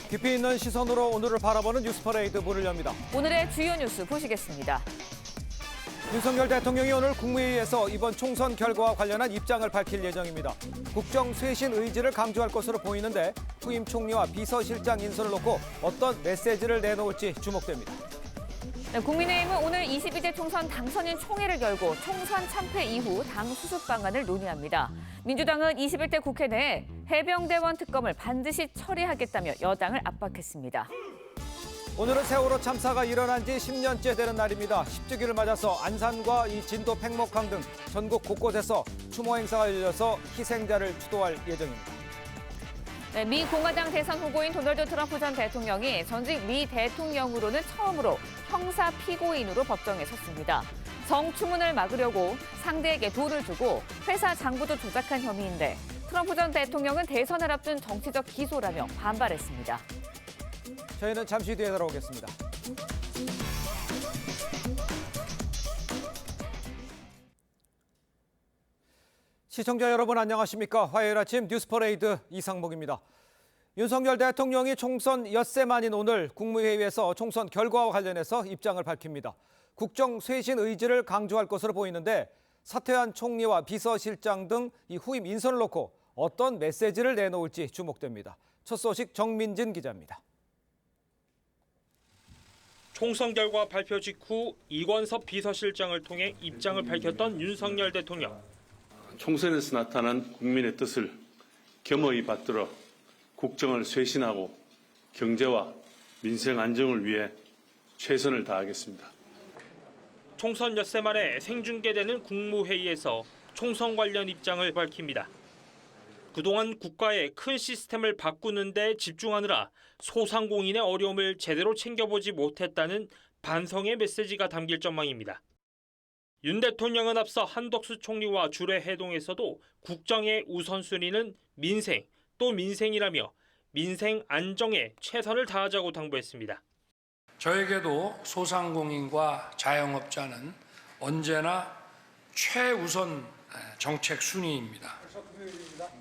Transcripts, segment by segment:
깊이 있는 시선으로 오늘을 바라보는 뉴스퍼레이드 문을 엽니다. 오늘의 주요 뉴스 보시겠습니다. 윤석열 대통령이 오늘 국무회의에서 이번 총선 결과와 관련한 입장을 밝힐 예정입니다. 국정 쇄신 의지를 강조할 것으로 보이는데 후임 총리와 비서실장 인선을 놓고 어떤 메시지를 내놓을지 주목됩니다. 네, 국민의힘은 오늘 22대 총선 당선인 총회를 열고 총선 참패 이후 당 수습 방안을 논의합니다. 민주당은 21대 국회 내에 해병대원 특검을 반드시 처리하겠다며 여당을 압박했습니다. 오늘은 세월호 참사가 일어난 지 10년째 되는 날입니다. 10주기를 맞아서 안산과 이 진도 팽목항 등 전국 곳곳에서 추모 행사가 열려서 희생자를 추도할 예정입니다. 네, 미 공화당 대선 후보인 도널드 트럼프 전 대통령이 전직 미 대통령으로는 처음으로 형사 피고인으로 법정에 섰습니다. 성추문을 막으려고 상대에게 돈을 주고 회사 장부도 조작한 혐의인데 트럼프 전 대통령은 대선을 앞둔 정치적 기소라며 반발했습니다. 저희는 잠시 뒤에 돌아오겠습니다. 시청자 여러분 안녕하십니까? 화요일 아침 뉴스퍼레이드 이상목입니다. 윤석열 대통령이 총선 엿새 만인 오늘 국무회의에서 총선 결과와 관련해서 입장을 밝힙니다. 국정 쇄신 의지를 강조할 것으로 보이는데 사퇴한 총리와 비서실장 등 이 후임 인선을 놓고 어떤 메시지를 내놓을지 주목됩니다. 첫 소식 정민진 기자입니다. 총선 결과 발표 직후 이권섭 비서실장을 통해 입장을 밝혔던 윤석열 대통령. 총선에서 나타난 국민의 뜻을 겸허히 받들어 국정을 쇄신하고 경제와 민생 안정을 위해 최선을 다하겠습니다. 총선 엿새 만에 생중계되는 국무회의에서 총선 관련 입장을 밝힙니다. 그동안 국가의 큰 시스템을 바꾸는 데 집중하느라 소상공인의 어려움을 제대로 챙겨보지 못했다는 반성의 메시지가 담길 전망입니다. 윤 대통령은 앞서 한덕수 총리와 주례 회동에서도 국정의 우선순위는 민생, 또 민생이라며 민생 안정에 최선을 다하자고 당부했습니다. 저에게도 소상공인과 자영업자는 언제나 최우선 정책 순위입니다.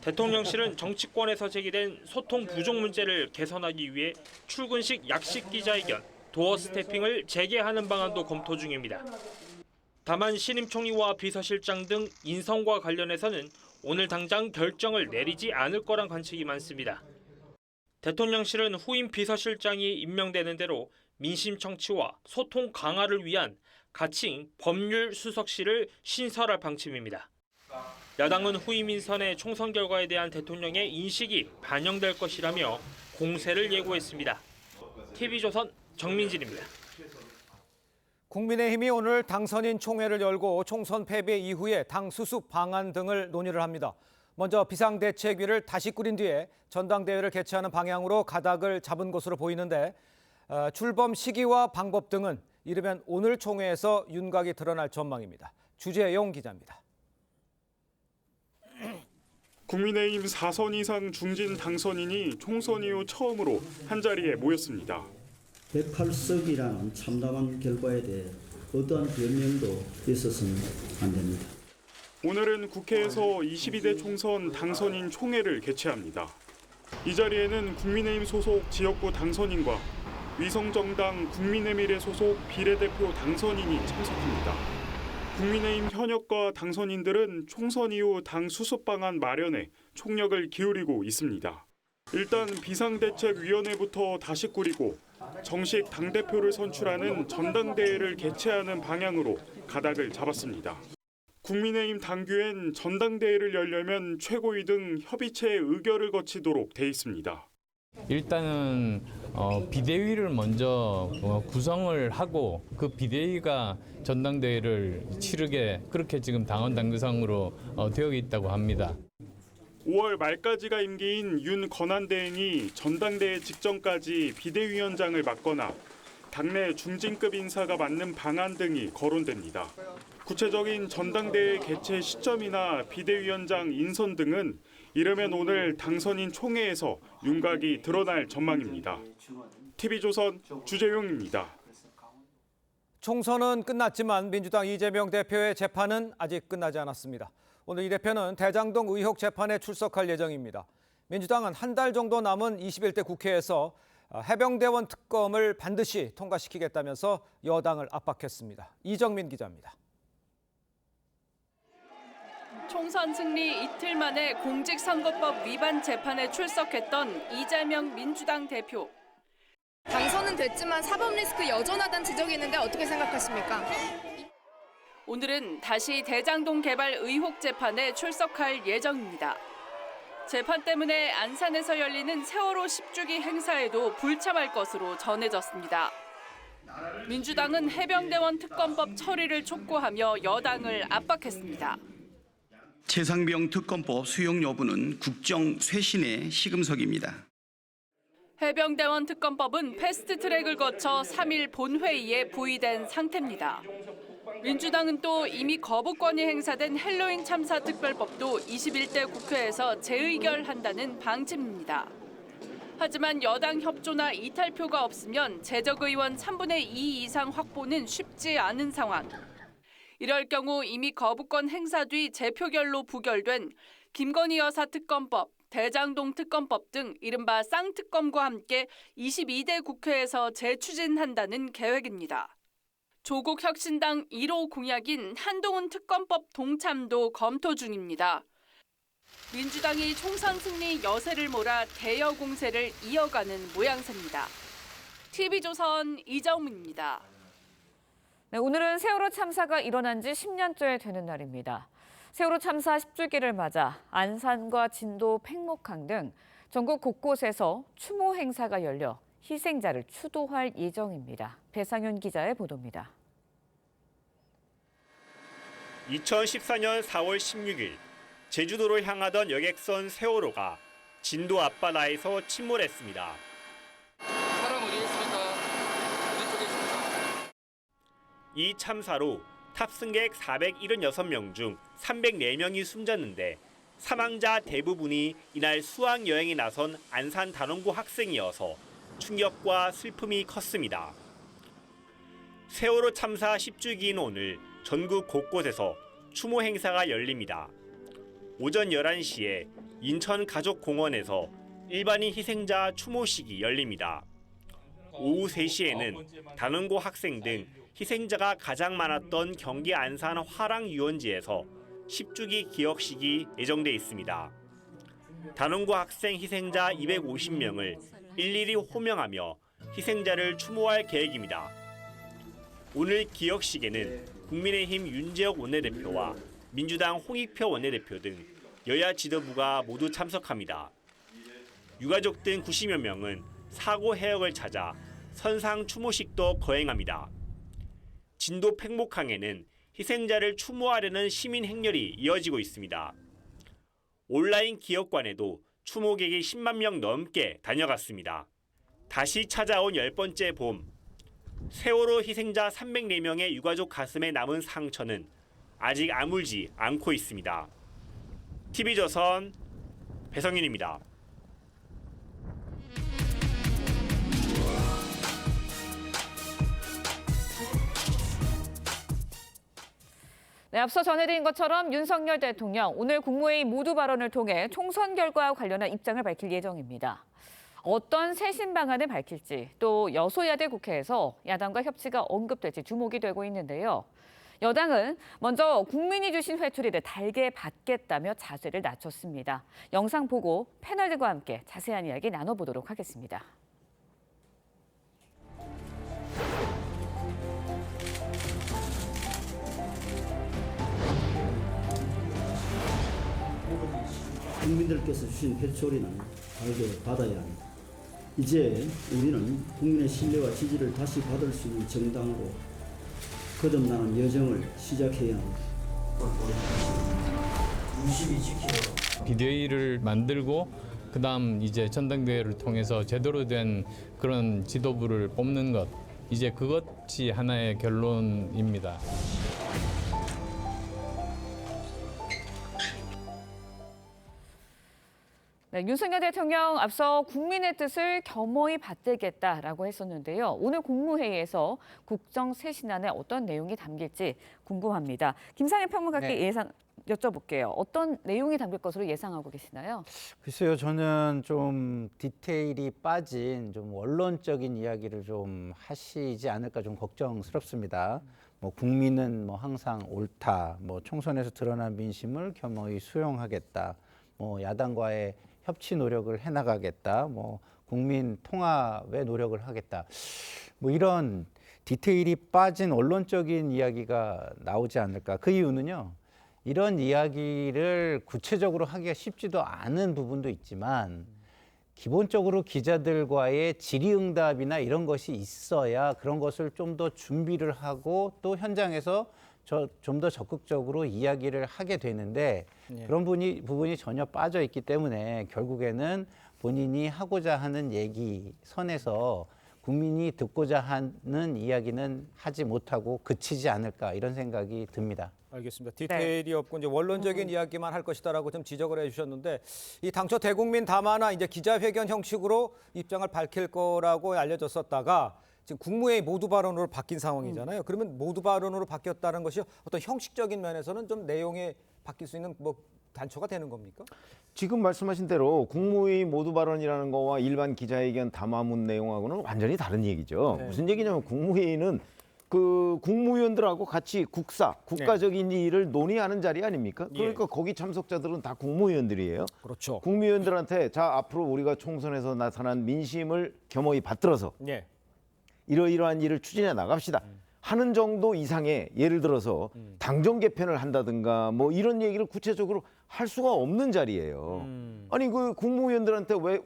대통령실은 정치권에서 제기된 소통 부족 문제를 개선하기 위해 출근식 약식 기자회견, 도어 스태핑을 재개하는 방안도 검토 중입니다. 다만 신임 총리와 비서실장 등 인선과 관련해서는 오늘 당장 결정을 내리지 않을 거란 관측이 많습니다. 대통령실은 후임 비서실장이 임명되는 대로 민심 청취와 소통 강화를 위한 가칭 법률수석실을 신설할 방침입니다. 야당은 후임 인선의 총선 결과에 대한 대통령의 인식이 반영될 것이라며 공세를 예고했습니다. TV조선 정민진입니다. 국민의힘이 오늘 당선인 총회를 열고 총선 패배 이후에 당 수습 방안 등을 논의를 합니다. 먼저 비상대책위를 다시 꾸린 뒤에 전당대회를 개최하는 방향으로 가닥을 잡은 것으로 보이는데 출범 시기와 방법 등은 이르면 오늘 총회에서 윤곽이 드러날 전망입니다. 주재용 기자입니다. 국민의힘 4선 이상 중진 당선인이 총선 이후 처음으로 한자리에 모였습니다. 108석이라는 참담한 결과에 대해 어떠한 변명도 있어서는 안 됩니다. 오늘은 국회에서 22대 총선 당선인 총회를 개최합니다. 이 자리에는 국민의힘 소속 지역구 당선인과 위성정당 국민의미래 소속 비례대표 당선인이 참석합니다. 국민의힘 현역과 당선인들은 총선 이후 당 수습 방안 마련에 총력을 기울이고 있습니다. 일단 비상대책위원회부터 다시 꾸리고 정식 당대표를 선출하는 전당대회를 개최하는 방향으로 가닥을 잡았습니다. 국민의힘 당규엔 전당대회를 열려면 최고위 등 협의체 의결을 거치도록 돼 있습니다. 일단은 비대위를 먼저 구성을 하고 그 비대위가 전당대회를 치르게 그렇게 지금 당원 당규상으로 되어 있다고 합니다. 5월 말까지가 임기인 윤 권한대행이 전당대회 직전까지 비대위원장을 맡거나 당내 중진급 인사가 맡는 방안 등이 거론됩니다. 구체적인 전당대회 개최 시점이나 비대위원장 인선 등은 이르면 오늘 당선인 총회에서 윤곽이 드러날 전망입니다. TV조선 주재용입니다. 총선은 끝났지만 민주당 이재명 대표의 재판은 아직 끝나지 않았습니다. 오늘 이 대표는 대장동 의혹 재판에 출석할 예정입니다. 민주당은 한 달 정도 남은 21대 국회에서 해병대원 특검을 반드시 통과시키겠다면서 여당을 압박했습니다. 이정민 기자입니다. 총선 승리 이틀 만에 공직선거법 위반 재판에 출석했던 이재명 민주당 대표. 당선은 됐지만 사법 리스크 여전하다는 지적이 있는데 어떻게 생각하십니까? 오늘은 다시 대장동 개발 의혹 재판에 출석할 예정입니다. 재판 때문에 안산에서 열리는 세월호 10주기 행사에도 불참할 것으로 전해졌습니다. 민주당은 해병대원 특검법 처리를 촉구하며 여당을 압박했습니다. 최상병 특검법 수용 여부는 국정 쇄신의 시금석입니다. 해병대원 특검법은 패스트트랙을 거쳐 3일 본회의에 부의된 상태입니다. 민주당은 또 이미 거부권이 행사된 헬로윈 참사 특별법도 21대 국회에서 재의결한다는 방침입니다. 하지만 여당 협조나 이탈표가 없으면 재적 의원 3분의 2 이상 확보는 쉽지 않은 상황. 이럴 경우 이미 거부권 행사 뒤 재표결로 부결된 김건희 여사 특검법, 대장동 특검법 등 이른바 쌍특검과 함께 22대 국회에서 재추진한다는 계획입니다. 조국 혁신당 1호 공약인 한동훈 특검법 동참도 검토 중입니다. 민주당이 총선 승리 여세를 몰아 대여 공세를 이어가는 모양새입니다. TV조선 이정민입니다. 네, 오늘은 세월호 참사가 일어난 지 10년째 되는 날입니다. 세월호 참사 10주기를 맞아 안산과 진도, 팽목항 등 전국 곳곳에서 추모 행사가 열려 희생자를 추도할 예정입니다. 배상윤 기자의 보도입니다. 2014년 4월 16일 제주도로 향하던 여객선 세월호가 진도 앞바다에서 침몰했습니다. 사람 어디 있습니까? 어디 쪽에 있습니까? 이 참사로 탑승객 476명 중 304명이 숨졌는데 사망자 대부분이 이날 수학 여행에 나선 안산 단원고 학생이어서 충격과 슬픔이 컸습니다. 세월호 참사 10주기인 오늘 전국 곳곳에서 추모 행사가 열립니다. 오전 11시에 인천 가족공원에서 일반인 희생자 추모식이 열립니다. 오후 3시에는 단원고 학생 등 희생자가 가장 많았던 경기 안산 화랑유원지에서 10주기 기억식이 예정돼 있습니다. 단원고 학생 희생자 250명을 일일이 호명하며 희생자를 추모할 계획입니다. 오늘 기억식에는 국민의힘 윤재혁 원내대표와 민주당 홍익표 원내대표 등 여야 지도부가 모두 참석합니다. 유가족 등 90여 명은 사고 해역을 찾아 선상 추모식도 거행합니다. 진도 팽목항에는 희생자를 추모하려는 시민 행렬이 이어지고 있습니다. 온라인 기억관에도 추모객이 10만 명 넘게 다녀갔습니다. 다시 찾아온 10번째 봄. 세월호 희생자 304명의 유가족 가슴에 남은 상처는 아직 아물지 않고 있습니다. TV조선 배성윤입니다. 네, 앞서 전해드린 것처럼 윤석열 대통령 오늘 국무회의 모두 발언을 통해 총선 결과와 관련한 입장을 밝힐 예정입니다. 어떤 쇄신 방안을 밝힐지 또 여소야대 국회에서 야당과 협치가 언급될지 주목이 되고 있는데요. 여당은 먼저 국민이 주신 회초리를 달게 받겠다며 자세를 낮췄습니다. 영상 보고 패널들과 함께 자세한 이야기 나눠보도록 하겠습니다. 국민들께서 주신 회초리는 달게 받아야 합니다. 이제 우리는 국민의 신뢰와 지지를 다시 받을 수 있는 정당으로 거듭나는 여정을 시작해야 합니다. 비대위를 만들고 그다음 이제 전당대회를 통해서 제대로 된 그런 지도부를 뽑는 것, 이제 그것이 하나의 결론입니다. 네, 윤석열 대통령 앞서 국민의 뜻을 겸허히 받들겠다라고 했었는데요. 오늘 국무회의에서 국정 쇄신안에 어떤 내용이 담길지 궁금합니다. 김상현 평론가께 여쭤볼게요. 어떤 내용이 담길 것으로 예상하고 계시나요? 글쎄요, 저는 좀 디테일이 빠진 좀 원론적인 이야기를 좀 하시지 않을까 좀 걱정스럽습니다. 뭐 국민은 뭐 항상 옳다, 뭐 총선에서 드러난 민심을 겸허히 수용하겠다, 뭐 야당과의 협치 노력을 해나가겠다, 뭐 국민 통합에 노력을 하겠다, 뭐 이런 디테일이 빠진 원론적인 이야기가 나오지 않을까. 그 이유는요, 이런 이야기를 구체적으로 하기가 쉽지도 않은 부분도 있지만 기본적으로 기자들과의 질의응답이나 이런 것이 있어야 그런 것을 좀 더 준비를 하고 또 현장에서 좀 더 적극적으로 이야기를 하게 되는데 그런 부분이 전혀 빠져 있기 때문에 결국에는 본인이 하고자 하는 얘기 선에서 국민이 듣고자 하는 이야기는 하지 못하고 그치지 않을까 이런 생각이 듭니다. 알겠습니다. 디테일이 없고 이제 원론적인 이야기만 할 것이다라고 좀 지적을 해주셨는데 이 당초 대국민 담화나 이제 기자회견 형식으로 입장을 밝힐 거라고 알려졌었다가 지금 국무회의 모두 발언으로 바뀐 상황이잖아요. 그러면 모두 발언으로 바뀌었다는 것이 어떤 형식적인 면에서는 좀 내용이 바뀔 수 있는 뭐 단초가 되는 겁니까? 지금 말씀하신 대로 국무회의 모두 발언이라는 거와 일반 기자회견 담화문 내용하고는 완전히 다른 얘기죠. 네. 무슨 얘기냐면 국무회의는 그 국무위원들하고 같이 국가적인 일을 논의하는 자리 아닙니까? 그러니까 거기 참석자들은 다 국무위원들이에요. 그렇죠. 국무위원들한테 자 앞으로 우리가 총선에서 나타난 민심을 겸허히 받들어서 이러이러한 일을 추진해 나갑시다. 하는 정도 이상의 예를 들어서 당정 개편을 한다든가 뭐 이런 얘기를 구체적으로 할 수가 없는 자리예요. 아니 그 국무위원들한테 왜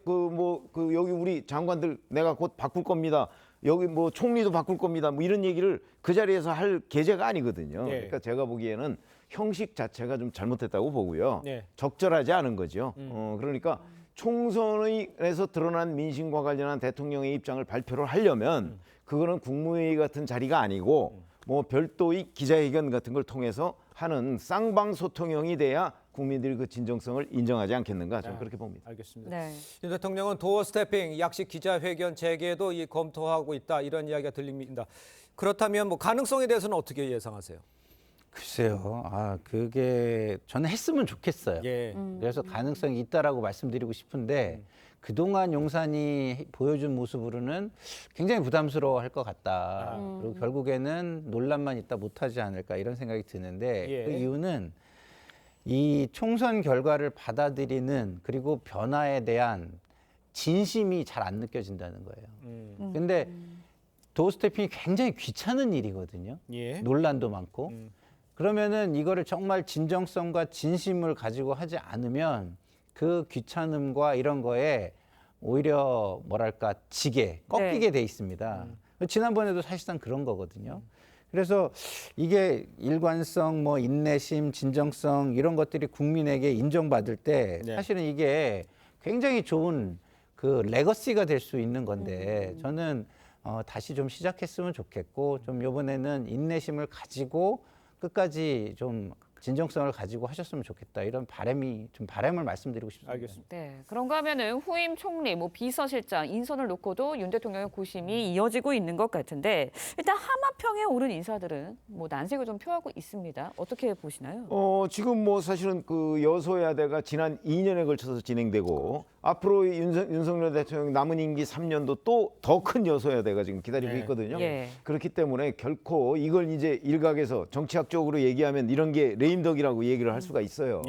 여기 우리 장관들 내가 곧 바꿀 겁니다. 여기 뭐 총리도 바꿀 겁니다. 뭐 이런 얘기를 그 자리에서 할 계제가 아니거든요. 그러니까 제가 보기에는 형식 자체가 좀 잘못됐다고 보고요. 적절하지 않은 거죠. 그러니까 총선에서 드러난 민심과 관련한 대통령의 입장을 발표를 하려면 그거는 국무회의 같은 자리가 아니고 뭐 별도의 기자회견 같은 걸 통해서 하는 쌍방소통형이 돼야 국민들이 그 진정성을 인정하지 않겠는가 저는 그렇게 봅니다. 알겠습니다. 윤 대통령은 도어 스태핑, 약식 기자회견 재개도 검토하고 있다 이런 이야기가 들립니다. 그렇다면 뭐 가능성에 대해서는 어떻게 예상하세요? 글쎄요. 그게 저는 했으면 좋겠어요. 그래서 가능성이 있다라고 말씀드리고 싶은데 그동안 용산이 보여준 모습으로는 굉장히 부담스러워할 것 같다. 그리고 결국에는 논란만 있다 못하지 않을까 이런 생각이 드는데 그 이유는 이 총선 결과를 받아들이는 그리고 변화에 대한 진심이 잘 안 느껴진다는 거예요. 근데 도어 스태핑이 굉장히 귀찮은 일이거든요. 논란도 많고. 그러면은 이거를 정말 진정성과 진심을 가지고 하지 않으면 그 귀찮음과 이런 거에 오히려 뭐랄까 꺾이게 돼 있습니다. 지난번에도 사실상 그런 거거든요. 그래서 이게 일관성, 뭐 인내심, 진정성 이런 것들이 국민에게 인정받을 때 사실은 이게 굉장히 좋은 그 레거시가 될 수 있는 건데 저는 다시 좀 시작했으면 좋겠고 좀 이번에는 인내심을 가지고 끝까지 좀 진정성을 가지고 하셨으면 좋겠다 이런 바람을 말씀드리고 싶습니다. 알겠습니다. 네, 그런가 하면은 후임 총리, 뭐 비서실장 인선을 놓고도 윤 대통령의 고심이 이어지고 있는 것 같은데 일단 하마평에 오른 인사들은 뭐 난색을 좀 표하고 있습니다. 어떻게 보시나요? 지금 뭐 사실은 그 여소야대가 지난 2년에 걸쳐서 진행되고 앞으로 윤석열 대통령 남은 임기 3년도 또 더 큰 여소야대가 지금 기다리고 있거든요. 그렇기 때문에 결코 이걸 이제 일각에서 정치학적으로 얘기하면 이런 게 레임덕이라고 얘기를 할 수가 있어요.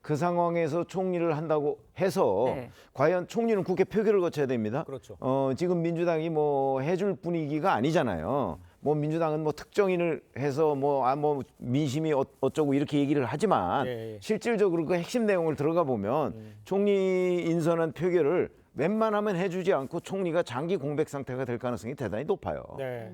그 상황에서 총리를 한다고 해서 과연 총리는 국회 표결을 거쳐야 됩니다. 그렇죠. 지금 민주당이 뭐 해줄 분위기가 아니잖아요. 뭐 민주당은 뭐 특정인을 해서 뭐 민심이 어쩌고 이렇게 얘기를 하지만 실질적으로 그 핵심 내용을 들어가 보면 총리 인선한 표결을 웬만하면 해주지 않고 총리가 장기 공백 상태가 될 가능성이 대단히 높아요.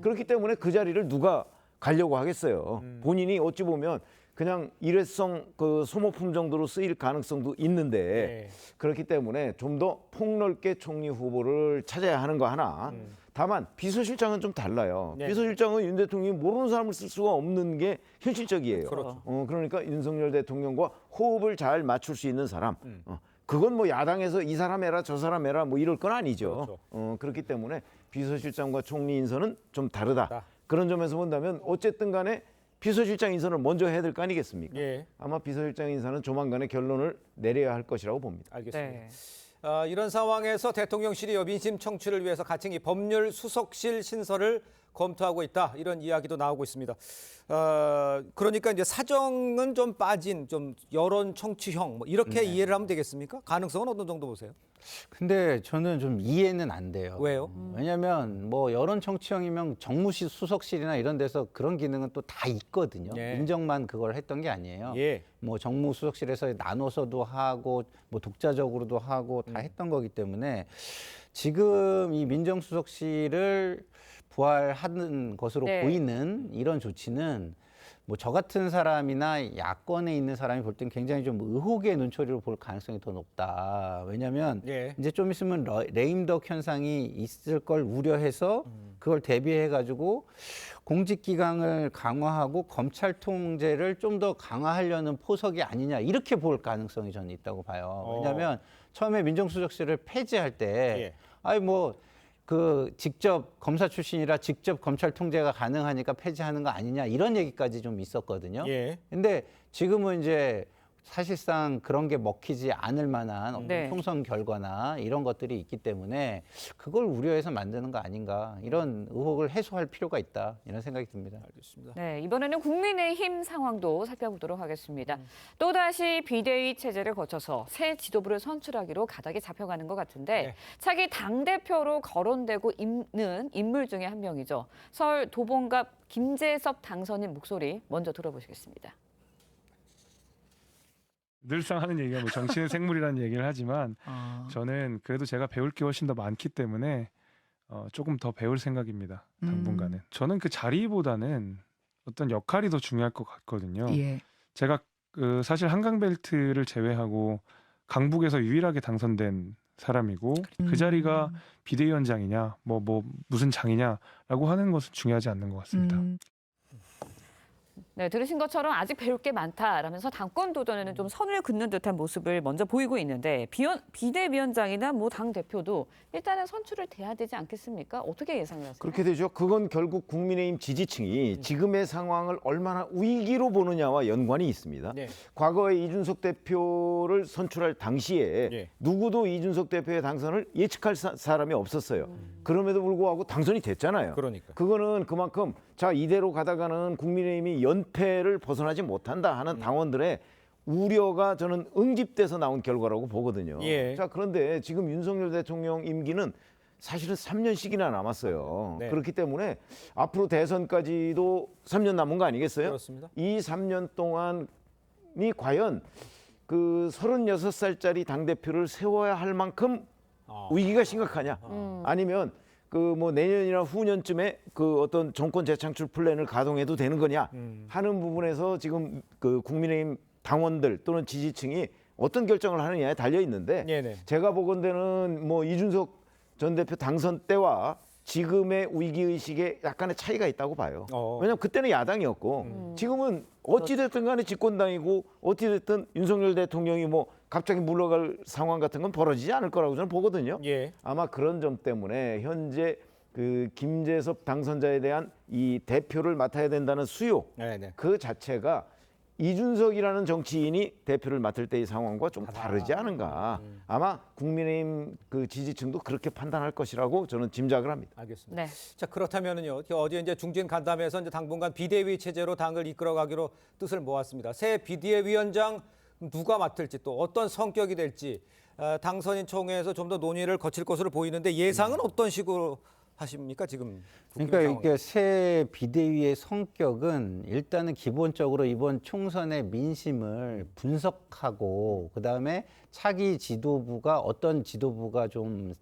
그렇기 때문에 그 자리를 누가 가려고 하겠어요. 본인이 어찌 보면 그냥 일회성 그 소모품 정도로 쓰일 가능성도 있는데 그렇기 때문에 좀 더 폭넓게 총리 후보를 찾아야 하는 거 하나. 다만 비서실장은 좀 달라요. 비서실장은 윤 대통령이 모르는 사람을 쓸 수가 없는 게 현실적이에요. 그러니까 윤석열 대통령과 호흡을 잘 맞출 수 있는 사람. 그건 뭐 야당에서 이 사람 해라 저 사람 해라 뭐 이럴 건 아니죠. 그렇기 때문에 비서실장과 총리 인선은 좀 다르다. 그런 점에서 본다면 어쨌든 간에 비서실장 인선을 먼저 해야 될 거 아니겠습니까? 예. 아마 비서실장 인선은 조만간에 결론을 내려야 할 것이라고 봅니다. 알겠습니다. 네. 이런 상황에서 대통령실이 민심 청취를 위해서 가칭이 법률 수석실 신설을 검토하고 있다. 이런 이야기도 나오고 있습니다. 그러니까 이제 사정은 좀 빠진 좀 여론 청취형 뭐 이렇게 이해를 하면 되겠습니까? 가능성은 어느 정도 보세요? 근데 저는 좀 이해는 안 돼요. 왜요? 왜냐하면 뭐 여론 청취형이면 정무실 수석실이나 이런 데서 그런 기능은 또 다 있거든요. 예. 민정만 그걸 했던 게 아니에요. 예. 뭐 정무수석실에서 나눠서도 하고 뭐 독자적으로도 하고 다 했던 거기 때문에 지금 이 민정수석실을 부활하는 것으로 네. 보이는 이런 조치는 뭐 저 같은 사람이나 야권에 있는 사람이 볼 땐 굉장히 좀 의혹의 눈초리로 볼 가능성이 더 높다. 왜냐하면 예. 이제 좀 있으면 레임덕 현상이 있을 걸 우려해서 그걸 대비해가지고 공직기강을 강화하고 검찰 통제를 좀 더 강화하려는 포석이 아니냐 이렇게 볼 가능성이 저는 있다고 봐요. 왜냐하면 처음에 민정수석실을 폐지할 때 아니 뭐 그 직접 검사 출신이라 직접 검찰 통제가 가능하니까 폐지하는 거 아니냐 이런 얘기까지 좀 있었거든요. 예. 근데 지금은 이제 사실상 그런 게 먹히지 않을 만한 어떤 네. 총선 결과나 이런 것들이 있기 때문에 그걸 우려해서 만드는 거 아닌가 이런 의혹을 해소할 필요가 있다 이런 생각이 듭니다. 알겠습니다. 네, 이번에는 국민의힘 상황도 살펴보도록 하겠습니다. 또다시 비대위 체제를 거쳐서 새 지도부를 선출하기로 가닥이 잡혀가는 것 같은데 차기 당대표로 거론되고 있는 인물 중에 한 명이죠. 서울 도봉갑 김재섭 당선인 목소리 먼저 들어보시겠습니다. 늘상 하는 얘기가 뭐 정치는 생물이라는 얘기를 하지만 저는 그래도 제가 배울 게 훨씬 더 많기 때문에 조금 더 배울 생각입니다. 당분간은. 저는 그 자리보다는 어떤 역할이 더 중요할 것 같거든요. 예. 제가 그 사실 한강벨트를 제외하고 강북에서 유일하게 당선된 사람이고 그 자리가 비대위원장이냐 뭐 무슨 장이냐라고 하는 것은 중요하지 않는 것 같습니다. 네, 들으신 것처럼 아직 배울 게 많다라면서 당권 도전에는 좀 선을 긋는 듯한 모습을 먼저 보이고 있는데 비대위원장이나 뭐 당 대표도 일단은 선출을 돼야 되지 않겠습니까? 어떻게 예상을 하세요? 그렇게 되죠. 그건 결국 국민의힘 지지층이 지금의 상황을 얼마나 위기로 보느냐와 연관이 있습니다. 네. 과거에 이준석 대표를 선출할 당시에 누구도 이준석 대표의 당선을 예측할 사람이 없었어요. 그럼에도 불구하고 당선이 됐잖아요. 그러니까. 그거는 그만큼 자 이대로 가다가는 국민의힘이 연패를 벗어나지 못한다 하는 당원들의 우려가 저는 응집돼서 나온 결과라고 보거든요. 예. 자 그런데 지금 윤석열 대통령 임기는 사실은 3년씩이나 남았어요. 네. 그렇기 때문에 앞으로 대선까지도 3년 남은 거 아니겠어요? 그렇습니다. 이 3년 동안이 과연 그 36살짜리 당대표를 세워야 할 만큼 위기가 심각하냐? 아니면 그 뭐 내년이나 후년쯤에 그 어떤 정권 재창출 플랜을 가동해도 되는 거냐 하는 부분에서 지금 그 국민의힘 당원들 또는 지지층이 어떤 결정을 하느냐에 달려 있는데 네네. 제가 보건대는 뭐 이준석 전 대표 당선 때와 지금의 위기의식에 약간의 차이가 있다고 봐요. 왜냐하면 그때는 야당이었고 지금은 어찌됐든 간에 집권당이고 어찌됐든 윤석열 대통령이 뭐 갑자기 물러갈 상황 같은 건 벌어지지 않을 거라고 저는 보거든요. 예. 아마 그런 점 때문에 현재 그 김재섭 당선자에 대한 이 대표를 맡아야 된다는 수요 네네. 그 자체가 이준석이라는 정치인이 대표를 맡을 때의 상황과 좀 다르지 않은가. 아마 국민의힘 그 지지층도 그렇게 판단할 것이라고 저는 짐작을 합니다. 알겠습니다. 네. 자 그렇다면은요. 어제 이제 중진 간담회에서 이제 당분간 비대위 체제로 당을 이끌어가기로 뜻을 모았습니다. 새 비대위원장 누가 맡을지 또 어떤 성격이 될지 당선인 총회에서 좀 더 논의를 거칠 것으로 보이는데 예상은 어떤 식으로 하십니까 지금? 그러니까 이게 새 비대위의 성격은 일단은 기본적으로 이번 총선의 민심을 분석하고 그다음에 차기 지도부가 어떤 지도부가 좀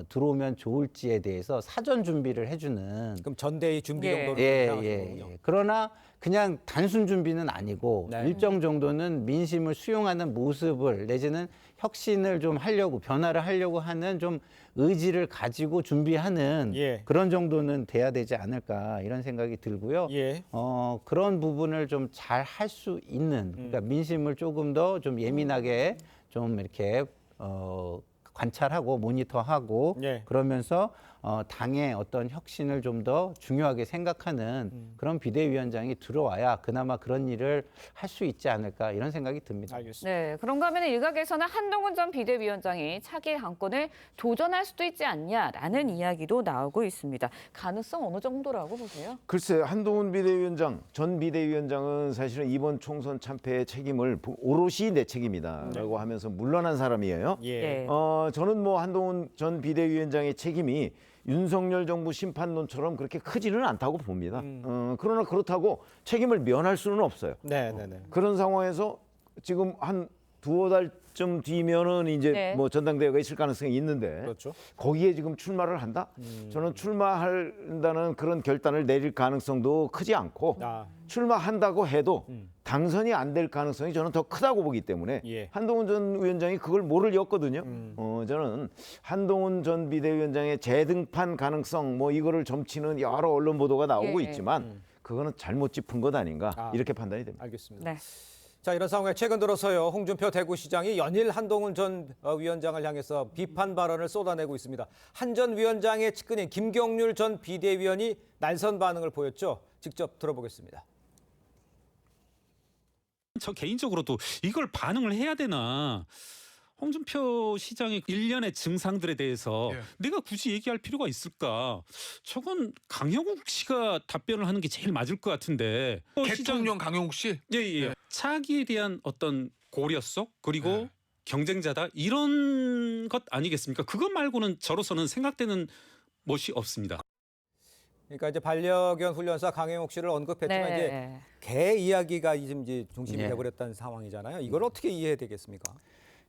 들어오면 좋을지에 대해서 사전 준비를 해주는. 그럼 전대위 준비 정도로 예. 그러나 그냥 단순 준비는 아니고 네. 일정 정도는 민심을 수용하는 모습을 내지는 혁신을 좀 하려고 변화를 하려고 하는 좀 의지를 가지고 준비하는 그런 정도는 돼야 되지 않을까 이런 생각이 들고요. 그런 부분을 좀 잘 할 수 있는 그러니까 민심을 조금 더 좀 예민하게 좀 이렇게 관찰하고 모니터하고 그러면서 당의 어떤 혁신을 좀 더 중요하게 생각하는 그런 비대위원장이 들어와야 그나마 그런 일을 할 수 있지 않을까 이런 생각이 듭니다. 알겠습니다. 네, 그런가 하면 일각에서는 한동훈 전 비대위원장이 차기 당권을 도전할 수도 있지 않냐라는 이야기도 나오고 있습니다. 가능성 어느 정도라고 보세요? 글쎄 한동훈 비대위원장, 전 비대위원장은 사실은 이번 총선 참패의 책임을 오롯이 내 책임이다라고 하면서 물러난 사람이에요. 예. 저는 뭐 한동훈 전 비대위원장의 책임이 윤석열 정부 심판론처럼 그렇게 크지는 않다고 봅니다. 그러나 그렇다고 책임을 면할 수는 없어요. 네. 그런 상황에서 지금 한 두어 달쯤 뒤면은 이제 네. 뭐 전당대회가 있을 가능성이 있는데 그렇죠. 거기에 지금 출마를 한다? 저는 출마한다는 그런 결단을 내릴 가능성도 크지 않고 출마한다고 해도 당선이 안 될 가능성이 저는 더 크다고 보기 때문에 예. 한동훈 전 위원장이 그걸 모르렸거든요. 저는 한동훈 전 비대위원장의 재등판 가능성 뭐 이거를 점치는 여러 언론 보도가 나오고 예. 있지만 그거는 잘못 짚은 것 아닌가 이렇게 판단이 됩니다. 알겠습니다. 네. 자, 이런 상황에 최근 들어서요. 홍준표 대구시장이 연일 한동훈 전 위원장을 향해서 비판 발언을 쏟아내고 있습니다. 한 전 위원장의 측근인 김경률 전 비대위원이 날선 반응을 보였죠. 직접 들어보겠습니다. 저 개인적으로도 이걸 반응을 해야 되나. 홍준표 시장의 일련의 증상들에 대해서 내가 굳이 얘기할 필요가 있을까? 저건 강영욱 씨가 답변을 하는 게 제일 맞을 것 같은데. 대통령 강영욱 씨? 예. 차기에 대한 어떤 고려성 그리고 경쟁자다 이런 것 아니겠습니까? 그것 말고는 저로서는 생각되는 것이 없습니다. 그러니까 이제 반려견 훈련사 강영욱 씨를 언급했지만 네. 이제 개 이야기가 이제 중심이 네. 돼버렸다는 상황이잖아요. 이걸 어떻게 이해해야 되겠습니까?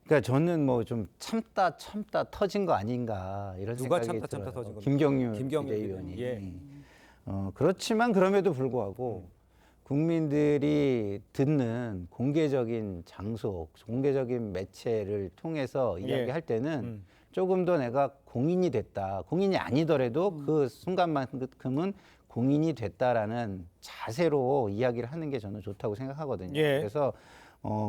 그러니까 저는 뭐 좀 참다 터진 거 아닌가 이런 누가 생각이 참다 들어요. 터진 겁니까? 김경률 김경률 비대위원이. 예. 그렇지만 그럼에도 불구하고 국민들이 듣는 공개적인 장소, 공개적인 매체를 통해서 이야기할 때는 조금 더 내가 공인이 됐다. 공인이 아니더라도 그 순간만큼은 공인이 됐다라는 자세로 이야기를 하는 게 저는 좋다고 생각하거든요. 예. 그래서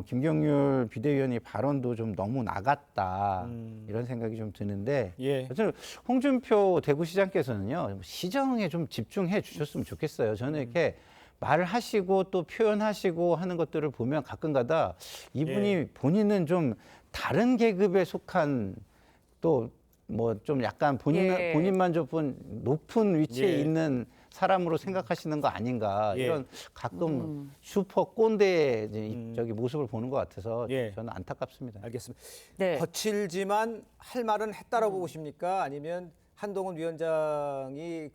김경률 비대위원의 발언도 좀 너무 나갔다 이런 생각이 좀 드는데 저는 홍준표 대구시장께서는요 시정에 좀 집중해 주셨으면 좋겠어요. 저는 이렇게 말을 하시고 또 표현하시고 하는 것들을 보면 가끔가다 이분이 본인은 좀 다른 계급에 속한 또 뭐 좀 약간 본인만 좀 높은 위치에 있는 사람으로 생각하시는 거 아닌가 이런 가끔 슈퍼 꼰대 저기 모습을 보는 것 같아서 저는 안타깝습니다. 알겠습니다. 네. 거칠지만 할 말은 했다라고 보십니까? 아니면 한동훈 위원장이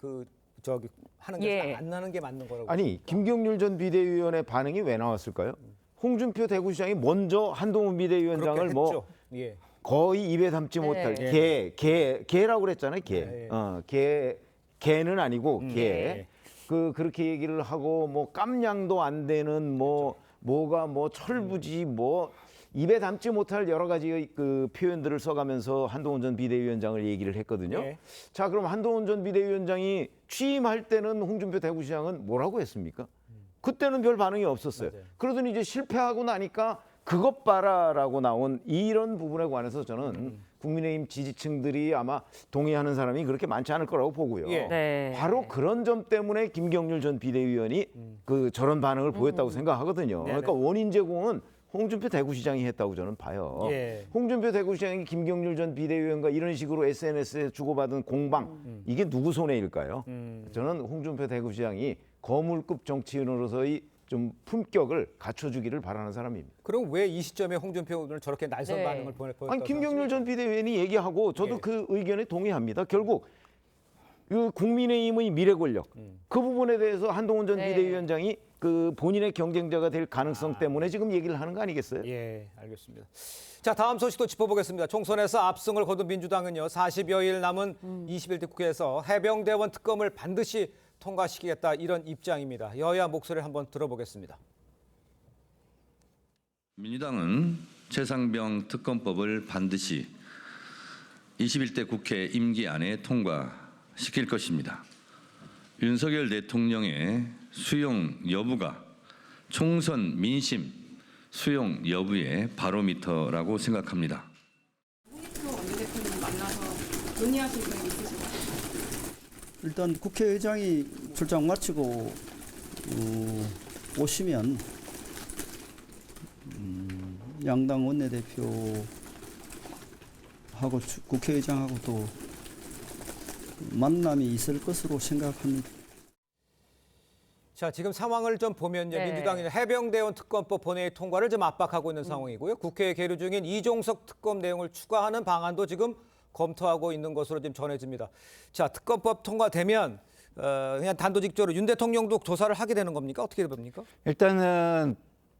하는 게 안 나는 게 맞는 거라고? 아니 김경률 전 비대위원의 반응이 왜 나왔을까요? 홍준표 대구시장이 먼저 한동훈 비대위원장을 뭐 거의 입에 담지 못할 개라고 그랬잖아요. 개는 아니고 개. 그렇게 얘기를 하고 뭐 깜냥도 안 되는 뭐가 철부지 뭐 입에 담지 못할 여러 가지 그 표현들을 써가면서 한동훈 전 비대위원장을 얘기를 했거든요. 자, 그럼 한동훈 전 비대위원장이 취임할 때는 홍준표 대구시장은 뭐라고 했습니까? 그때는 별 반응이 없었어요. 그러더니 이제 실패하고 나니까 그것 봐라라고 나온 이런 부분에 관해서 저는 국민의힘 지지층들이 아마 동의하는 사람이 그렇게 많지 않을 거라고 보고요. 바로 그런 점 때문에 김경률 전 비대위원이 저런 반응을 보였다고 생각하거든요. 그러니까 원인 제공은 홍준표 대구시장이 했다고 저는 봐요. 홍준표 대구시장이 김경률 전 비대위원과 이런 식으로 SNS에 주고받은 공방 이게 누구 손해일까요? 저는 홍준표 대구시장이 거물급 정치인으로서의 좀 품격을 갖춰주기를 바라는 사람입니다. 그럼 왜 이 시점에 홍준표는 저렇게 날선 반응을 보였다고? 아니 김경률 전 비대위원이 얘기하고 저도 그 의견에 동의합니다. 결국 그 국민의힘의 미래 권력 그 부분에 대해서 한동훈 전 비대위원장이 그 본인의 경쟁자가 될 가능성 때문에 지금 얘기를 하는 거 아니겠어요? 예, 알겠습니다. 자, 다음 소식도 짚어보겠습니다. 총선에서 압승을 거둔 민주당은요 40여일 남은 21대 국회에서 해병대원 특검을 반드시 통과시키겠다 이런 입장입니다. 여야 목소리를 한번 들어보겠습니다. 민주당은 최상병 특검법을 반드시 21대 국회 임기 안에 통과시킬 것입니다. 윤석열 대통령의 수용 여부가 총선 민심 수용 여부의 바로미터라고 생각합니다. 홍준표 원내대표님 만나서 논의하신 분이 있으신가요? 일단 국회의장이 출장 마치고 오시면 양당 원내대표하고 국회의장하고 또 만남이 있을 것으로 생각합니다. 자, 지금 상황을 좀 보면 네. 민주당이 해병대원 특검법 본회의 통과를 좀 압박하고 있는 상황이고요. 국회에 계류 중인 이종석 특검 내용을 추가하는 방안도 지금 검토하고 있는 것으로 지금 전해집니다. 자, 특검법 통과되면 그냥 단도직입적으로 윤 대통령도 조사를 하게 되는 겁니까? 어떻게 됩니까? 일단은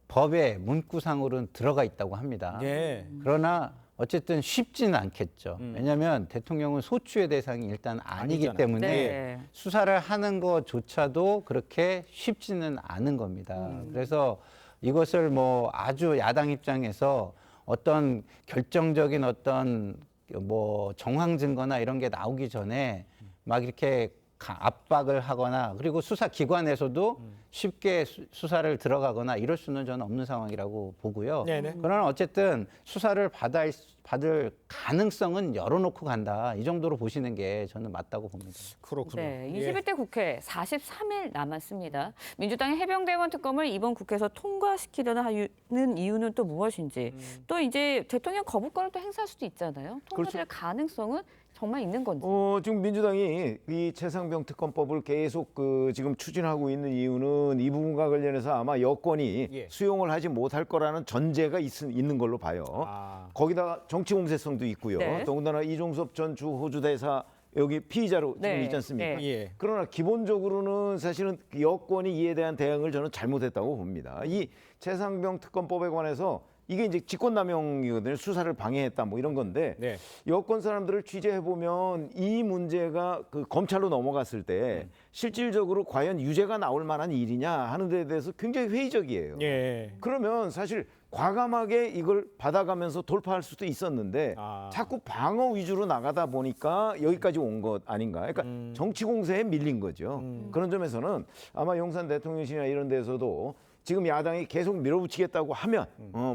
법에 문구상으로는 들어가 있다고 합니다. 예. 그러나 어쨌든 쉽지는 않겠죠. 왜냐하면 대통령은 소추의 대상이 일단 아니기 아니잖아요. 때문에 네. 수사를 하는 것조차도 그렇게 쉽지는 않은 겁니다. 그래서 이것을 뭐 아주 야당 입장에서 어떤 결정적인 어떤 뭐 정황 증거나 이런 게 나오기 전에 막 이렇게 압박을 하거나 그리고 수사기관에서도 쉽게 수사를 들어가거나 이럴 수는 저는 없는 상황이라고 보고요. 네네. 그러나 어쨌든 수사를 받을 가능성은 열어놓고 간다. 이 정도로 보시는 게 저는 맞다고 봅니다. 그렇군요. 네, 예. 21대 국회 43일 남았습니다. 민주당이 해병대원 특검을 이번 국회에서 통과시키려는 하는 이유는 또 무엇인지, 또 이제 대통령 거부권을 또 행사할 수도 있잖아요. 통과될 가능성은 정말 있는 건지. 지금 민주당이 이 최상병 특검법을 계속 지금 추진하고 있는 이유는 이 부분과 관련해서 아마 여권이 수용을 하지 못할 거라는 전제가 있는 걸로 봐요. 거기다가 정치 공세성도 있고요. 네. 더군다나 이종섭 전 주 호주 대사 여기 피의자로 지금 네. 있지 않습니까? 네. 예. 그러나 기본적으로는 사실은 여권이 이에 대한 대응을 저는 잘못했다고 봅니다. 이 최상병 특검법에 관해서 이게 이제 직권남용이거든요. 수사를 방해했다 뭐 이런 건데 네. 여권 사람들을 취재해 보면 이 문제가 검찰로 넘어갔을 때 실질적으로 과연 유죄가 나올 만한 일이냐 하는 데 대해서 굉장히 회의적이에요. 예. 그러면 사실 과감하게 이걸 받아가면서 돌파할 수도 있었는데 자꾸 방어 위주로 나가다 보니까 여기까지 온 것 아닌가. 그러니까 정치 공세에 밀린 거죠. 그런 점에서는 아마 용산 대통령실이나 이런 데서도 지금 야당이 계속 밀어붙이겠다고 하면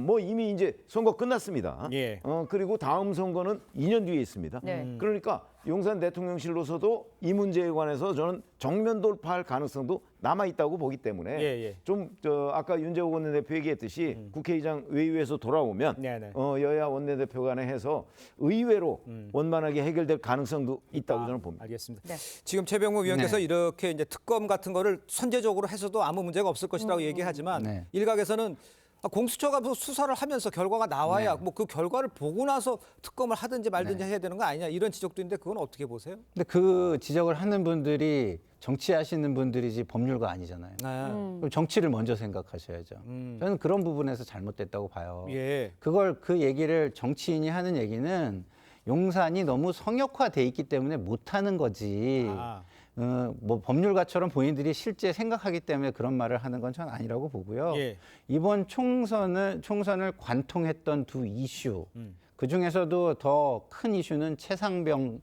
뭐 이미 이제 선거 끝났습니다. 예. 그리고 다음 선거는 2년 뒤에 있습니다. 네. 그러니까 용산 대통령실로서도 이 문제에 관해서 저는 정면 돌파할 가능성도 남아 있다고 보기 때문에 예. 좀 아까 윤재호 원내대표 얘기했듯이 국회의장 외유에서 돌아오면 네네. 여야 원내대표 간에 해서 의외로 원만하게 해결될 가능성도 있다고 저는 봅니다. 알겠습니다. 네. 지금 최병무 위원께서 이렇게 이제 특검 같은 거를 선제적으로 해서도 아무 문제가 없을 것이라고 얘기하지만 네. 일각에서는 공수처가 뭐 수사를 하면서 결과가 나와야 뭐 그 결과를 보고 나서 특검을 하든지 말든지 해야 되는 거 아니냐 이런 지적도 있는데 그건 어떻게 보세요? 근데 그 지적을 하는 분들이 정치하시는 분들이지 법률가 아니잖아요. 그럼 정치를 먼저 생각하셔야죠. 저는 그런 부분에서 잘못됐다고 봐요. 예. 그 얘기를 정치인이 하는 얘기는 용산이 너무 성역화돼 있기 때문에 못하는 거지. 뭐 법률가처럼 본인들이 실제 생각하기 때문에 그런 말을 하는 건 전 아니라고 보고요. 예. 이번 총선을 관통했던 두 이슈, 그 중에서도 더 큰 이슈는 최상병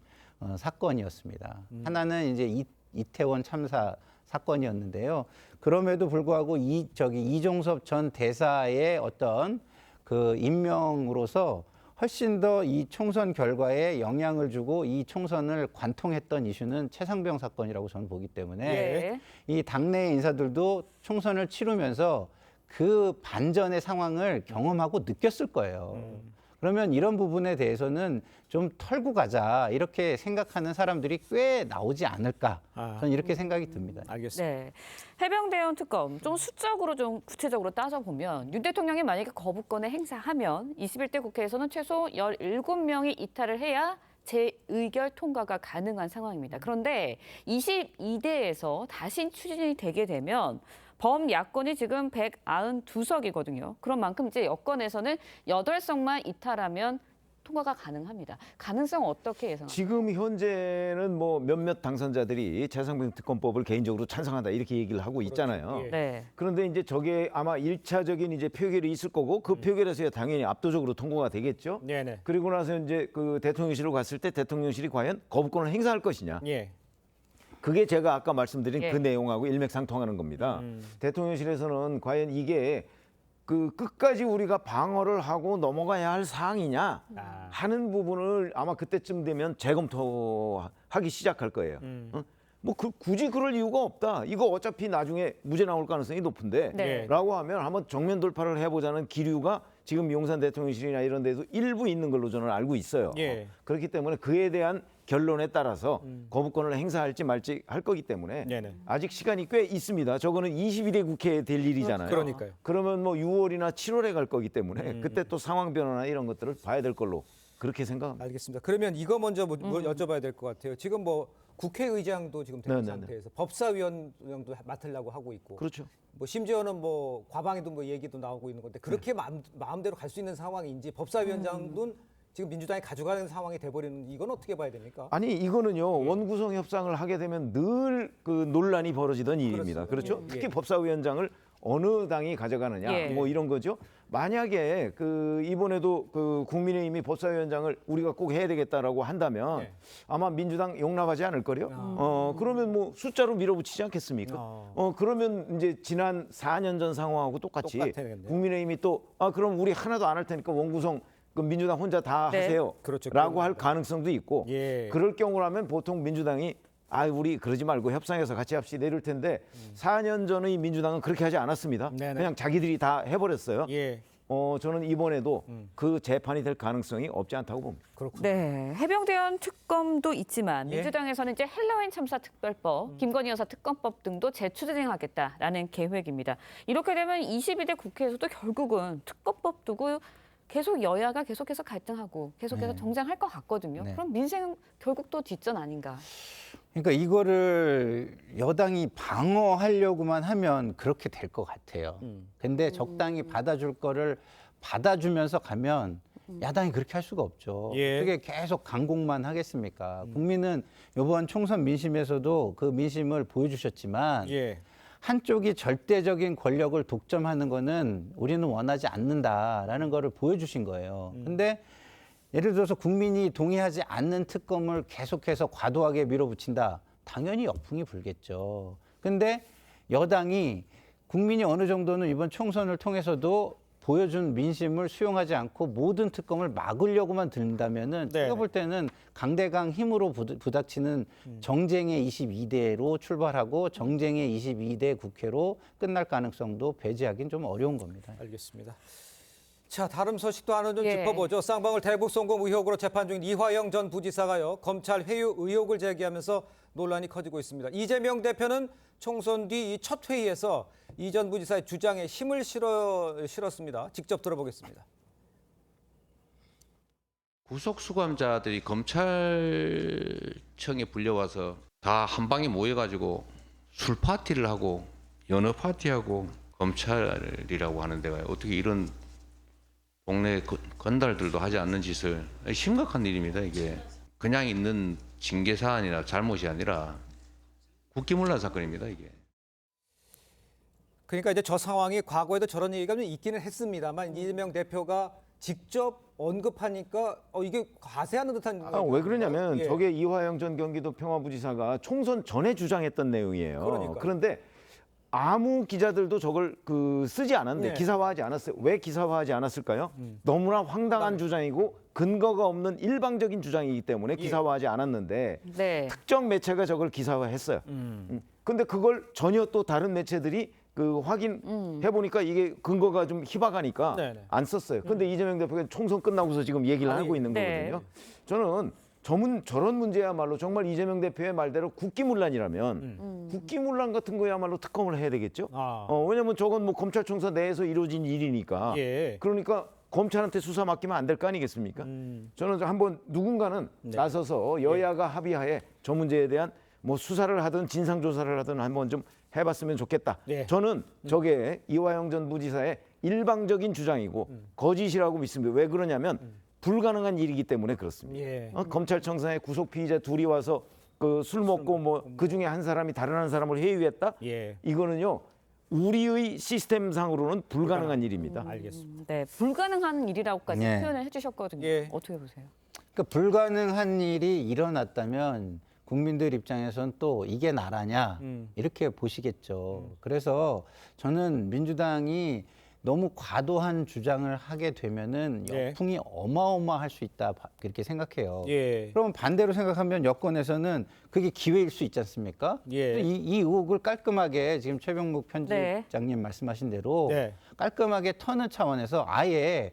사건이었습니다. 하나는 이제 이태원 참사 사건이었는데요. 그럼에도 불구하고 이종섭 전 대사의 어떤 그 임명으로서 훨씬 더 이 총선 결과에 영향을 주고 이 총선을 관통했던 이슈는 최상병 사건이라고 저는 보기 때문에 예. 이 당내 인사들도 총선을 치르면서 그 반전의 상황을 경험하고 느꼈을 거예요. 그러면 이런 부분에 대해서는 좀 털고 가자 이렇게 생각하는 사람들이 꽤 나오지 않을까 저는 이렇게 생각이 듭니다. 알겠습니다. 네. 해병대원 특검 좀 수적으로 좀 구체적으로 따져보면 윤 대통령이 만약에 거부권을 행사하면 21대 국회에서는 최소 17명이 이탈을 해야 재의결 통과가 가능한 상황입니다. 그런데 22대에서 다시 추진이 되게 되면 범야권이 지금 192석이거든요. 그런 만큼 이제 여권에서는 8석만 이탈하면 통과가 가능합니다. 가능성 어떻게 예상하세요? 지금 현재는 뭐 몇몇 당선자들이 최상병 특검법을 개인적으로 찬성한다 이렇게 얘기를 하고 있잖아요. 예. 네. 그런데 이제 저게 아마 1차적인 이제 표결이 있을 거고 그 표결에서야 당연히 압도적으로 통과가 되겠죠. 네네. 그리고 나서 이제 그 대통령실로 갔을 때 대통령실이 과연 거부권을 행사할 것이냐. 예. 그게 제가 아까 말씀드린 예. 그 내용하고 일맥상통하는 겁니다. 대통령실에서는 과연 이게 끝까지 우리가 방어를 하고 넘어가야 할 사항이냐 하는 부분을 아마 그때쯤 되면 재검토하기 시작할 거예요. 뭐 굳이 그럴 이유가 없다. 이거 어차피 나중에 무죄 나올 가능성이 높은데 네. 라고 하면 한번 정면 돌파를 해보자는 기류가 지금 용산 대통령실이나 이런 데도 일부 있는 걸로 저는 알고 있어요. 예. 그렇기 때문에 그에 대한 결론에 따라서 거부권을 행사할지 말지 할 거기 때문에 네네. 아직 시간이 꽤 있습니다. 저거는 22대 국회에 될 일이잖아요. 그러니까요. 그러면 뭐 6월이나 7월에 갈 거기 때문에 그때 또 상황 변화나 이런 것들을 봐야 될 걸로 그렇게 생각합니다. 알겠습니다. 그러면 이거 먼저 뭐 여쭤봐야 될 것 같아요. 지금 뭐 국회의장도 지금 된 네네네. 상태에서 법사위원장도 맡으려고 하고 있고, 그렇죠. 뭐 심지어는 뭐 과방에도 뭐 얘기도 나오고 있는 건데 그렇게 마음대로 갈 수 있는 상황인지 법사위원장도 지금 민주당이 가져가는 상황이 돼버리는 이건 어떻게 봐야 됩니까? 아니 이거는요 원구성 협상을 하게 되면 늘 그 논란이 벌어지던 일입니다. 그렇죠? 예. 특히 법사위원장을 어느 당이 가져가느냐 예. 뭐 이런 거죠. 만약에 그 이번에도 그 국민의힘이 법사위원장을 우리가 꼭 해야 되겠다라고 한다면 네. 아마 민주당 용납하지 않을 거요. 그러면 뭐 숫자로 밀어붙이지 않겠습니까? 그러면 이제 지난 4년 전 상황하고 똑같이 똑같겠네요. 국민의힘이 또 그럼 우리 하나도 안 할 테니까 원구성 그 민주당 혼자 다 네. 하세요. 그렇죠. 라고 할 가능성도 있고 예. 그럴 경우라면 보통 민주당이 우리 그러지 말고 협상해서 같이 합시다 이럴 텐데 4년 전의 민주당은 그렇게 하지 않았습니다. 네네. 그냥 자기들이 다 해버렸어요. 예. 저는 이번에도 그 재판이 될 가능성이 없지 않다고 봅니다. 그렇군요. 네, 해병대원 특검도 있지만 예. 민주당에서는 이제 헬로윈 참사 특별법, 김건희 여사 특검법 등도 재추진하겠다라는 계획입니다. 이렇게 되면 22대 국회에서도 결국은 특검법 두고 계속 여야가 계속해서 갈등하고 계속해서 정쟁할 것 같거든요. 네. 그럼 민생 결국 또 뒷전 아닌가? 그러니까 이거를 여당이 방어하려고만 하면 그렇게 될 것 같아요. 근데 적당히 받아줄 거를 받아주면서 가면 야당이 그렇게 할 수가 없죠. 예. 그게 계속 강공만 하겠습니까? 국민은 이번 총선 민심에서도 그 민심을 보여주셨지만 예. 한쪽이 절대적인 권력을 독점하는 거는 우리는 원하지 않는다라는 거를 보여주신 거예요. 근데 예를 들어서 국민이 동의하지 않는 특검을 계속해서 과도하게 밀어붙인다. 당연히 역풍이 불겠죠. 근데 여당이 국민이 어느 정도는 이번 총선을 통해서도 보여준 민심을 수용하지 않고 모든 특검을 막으려고만 든다면은 네. 제가 볼 때는 강대강 힘으로 부닥치는 정쟁의 22대로 출발하고 정쟁의 22대 국회로 끝날 가능성도 배제하기는 좀 어려운 겁니다. 알겠습니다. 자, 다른 소식도 하나 좀 예. 짚어보죠. 쌍방울 대북 송금 의혹으로 재판 중인 이화영 전 부지사가요. 검찰 회유 의혹을 제기하면서 논란이 커지고 있습니다. 이재명 대표는 총선 뒤 첫 회의에서 이 전 부지사의 주장에 힘을 실었습니다. 직접 들어보겠습니다. 구속 수감자들이 검찰청에 불려와서 다 한 방에 모여가지고 술 파티를 하고 연어 파티하고 검찰이라고 하는 데가 어떻게 이런 동네 건달들도 하지 않는 짓을 심각한 일입니다. 이게 그냥 있는 징계 사안이나 잘못이 아니라 국기문란 사건입니다. 이게. 그러니까 이제 저 상황이 과거에도 저런 얘기가 좀 있기는 했습니다만 이재명 대표가 직접 언급하니까 이게 과세하는 듯한. 왜 그러냐면 예. 저게 이화영 전 경기도 평화부지사가 총선 전에 주장했던 내용이에요. 그러니까요. 그런데 아무 기자들도 저걸 쓰지 않았는데 네. 기사화하지 않았어요. 왜 기사화하지 않았을까요? 너무나 황당한 주장이고 근거가 없는 일방적인 주장이기 때문에 기사화하지 않았는데 네. 특정 매체가 저걸 기사화했어요. 근데 그걸 전혀 또 다른 매체들이 확인해 보니까 이게 근거가 좀 희박하니까 네네. 안 썼어요. 근데 이재명 대표가 총선 끝나고서 지금 얘기를 하고 있는 네. 거거든요. 저는 저런 문제야말로 정말 이재명 대표의 말대로 국기문란이라면 국기문란 같은 거야말로 특검을 해야 되겠죠. 왜냐하면 저건 뭐 검찰총사 내에서 이루어진 일이니까. 예. 그러니까 검찰한테 수사 맡기면 안 될 거 아니겠습니까? 저는 한번 누군가는 나서서 여야가 합의하에 저 문제에 대한 뭐 수사를 하든 진상조사를 하든 한번 좀 해봤으면 좋겠다. 예. 저는 저게 이화영 전 부지사의 일방적인 주장이고 거짓이라고 믿습니다. 왜 그러냐면 불가능한 일이기 때문에 그렇습니다. 예. 검찰청사에 구속 피의자 둘이 와서 술 먹고 뭐 그 중에 한 사람이 다른 한 사람을 해유했다. 예. 이거는요 우리의 시스템상으로는 불가능한 일입니다. 알겠습니다. 네, 불가능한 일이라고까지 네. 표현을 해주셨거든요. 예. 어떻게 보세요? 그러니까 불가능한 일이 일어났다면 국민들 입장에선 또 이게 나라냐 이렇게 보시겠죠. 그래서 저는 민주당이 너무 과도한 주장을 하게 되면은 역풍이 어마어마할 수 있다 그렇게 생각해요. 그러면 반대로 생각하면 여권에서는 그게 기회일 수 있지 않습니까? 이 의혹을 깔끔하게 지금 최병묵 편집장님 말씀하신 대로 깔끔하게 터는 차원에서 아예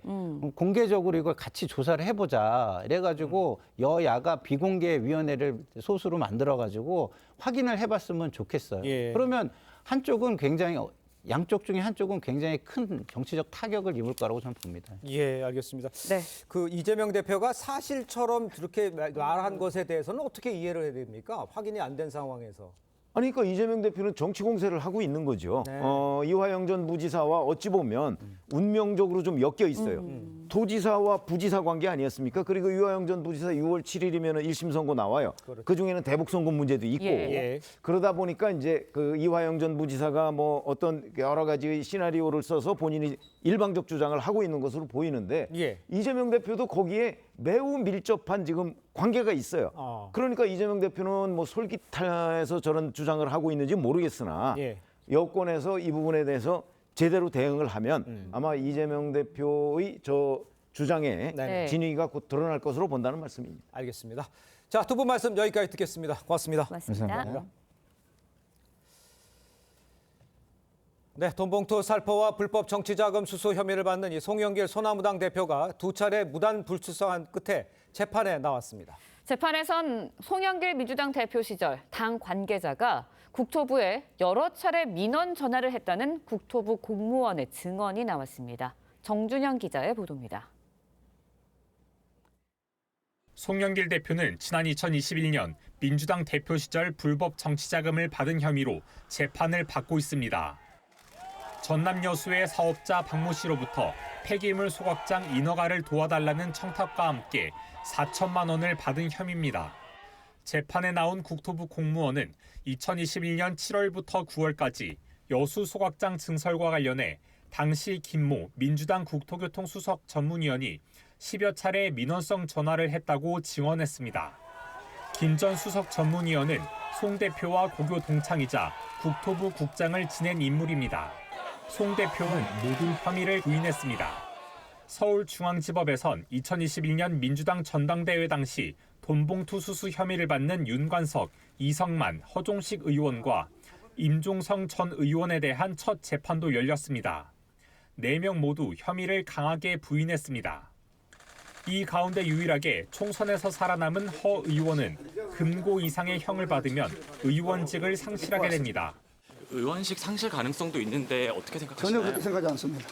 공개적으로 이걸 같이 조사를 해보자. 이래가지고 여야가 비공개위원회를 소수로 만들어가지고 확인을 해봤으면 좋겠어요. 그러면 한쪽은 굉장히 양쪽 중에 한쪽은 굉장히 큰 정치적 타격을 입을 거라고 저는 봅니다. 예, 알겠습니다. 그 이재명 대표가 사실처럼 그렇게 말한 것에 대해서는 어떻게 이해를 해야 됩니까? 확인이 안 된 상황에서. 아니 그러니까 이재명 대표는 정치 공세를 하고 있는 거죠. 이화영 전 부지사와 어찌 보면 운명적으로 좀 엮여 있어요. 도지사와 부지사 관계 아니었습니까? 그리고 이화영 전 부지사 6월 7일이면 1심 선고 나와요. 그 중에는 대북 송금 문제도 있고 그러다 보니까 이제 그 이화영 전 부지사가 뭐 어떤 여러 가지 시나리오를 써서 본인이 일방적 주장을 하고 있는 것으로 보이는데 이재명 대표도 거기에 매우 밀접한 지금 관계가 있어요. 그러니까 이재명 대표는 뭐 솔깃해서 저런 주장을 하고 있는지 모르겠으나 여권에서 이 부분에 대해서 제대로 대응을 하면 아마 이재명 대표의 저 주장에 진위가 곧 드러날 것으로 본다는 말씀입니다. 알겠습니다. 자, 두 분 말씀 여기까지 듣겠습니다. 고맙습니다. 고맙습니다. 네, 돈봉투 살포와 불법 정치자금 수수 혐의를 받는 이 송영길 소나무당 대표가 두 차례 무단 불출석한 끝에 재판에 나왔습니다. 재판에선 송영길 민주당 대표 시절 당 관계자가 국토부에 여러 차례 민원 전화를 했다는 국토부 공무원의 증언이 나왔습니다. 정준영 기자의 보도입니다. 송영길 대표는 지난 2021년 민주당 대표 시절 불법 정치자금을 받은 혐의로 재판을 받고 있습니다. 전남 여수의 사업자 박모 씨로부터 폐기물 소각장 인허가를 도와달라는 청탁과 함께 4천만 원을 받은 혐의입니다. 재판에 나온 국토부 공무원은 2021년 7월부터 9월까지 여수 소각장 증설과 관련해 당시 김모 민주당 국토교통수석 전문위원이 10여 차례 민원성 전화를 했다고 증언했습니다. 김 전 수석 전문위원은 송 대표와 고교 동창이자 국토부 국장을 지낸 인물입니다. 송 대표는 모든 혐의를 부인했습니다. 서울중앙지법에선 2021년 민주당 전당대회 당시 돈봉투 수수 혐의를 받는 윤관석, 이성만, 허종식 의원과 임종성 전 의원에 대한 첫 재판도 열렸습니다. 4명 모두 혐의를 강하게 부인했습니다. 이 가운데 유일하게 총선에서 살아남은 허 의원은 금고 이상의 형을 받으면 의원직을 상실하게 됩니다. 의원직 상실 가능성도 있는데 어떻게 생각하시나요? 전혀 그렇게 생각하지 않습니다.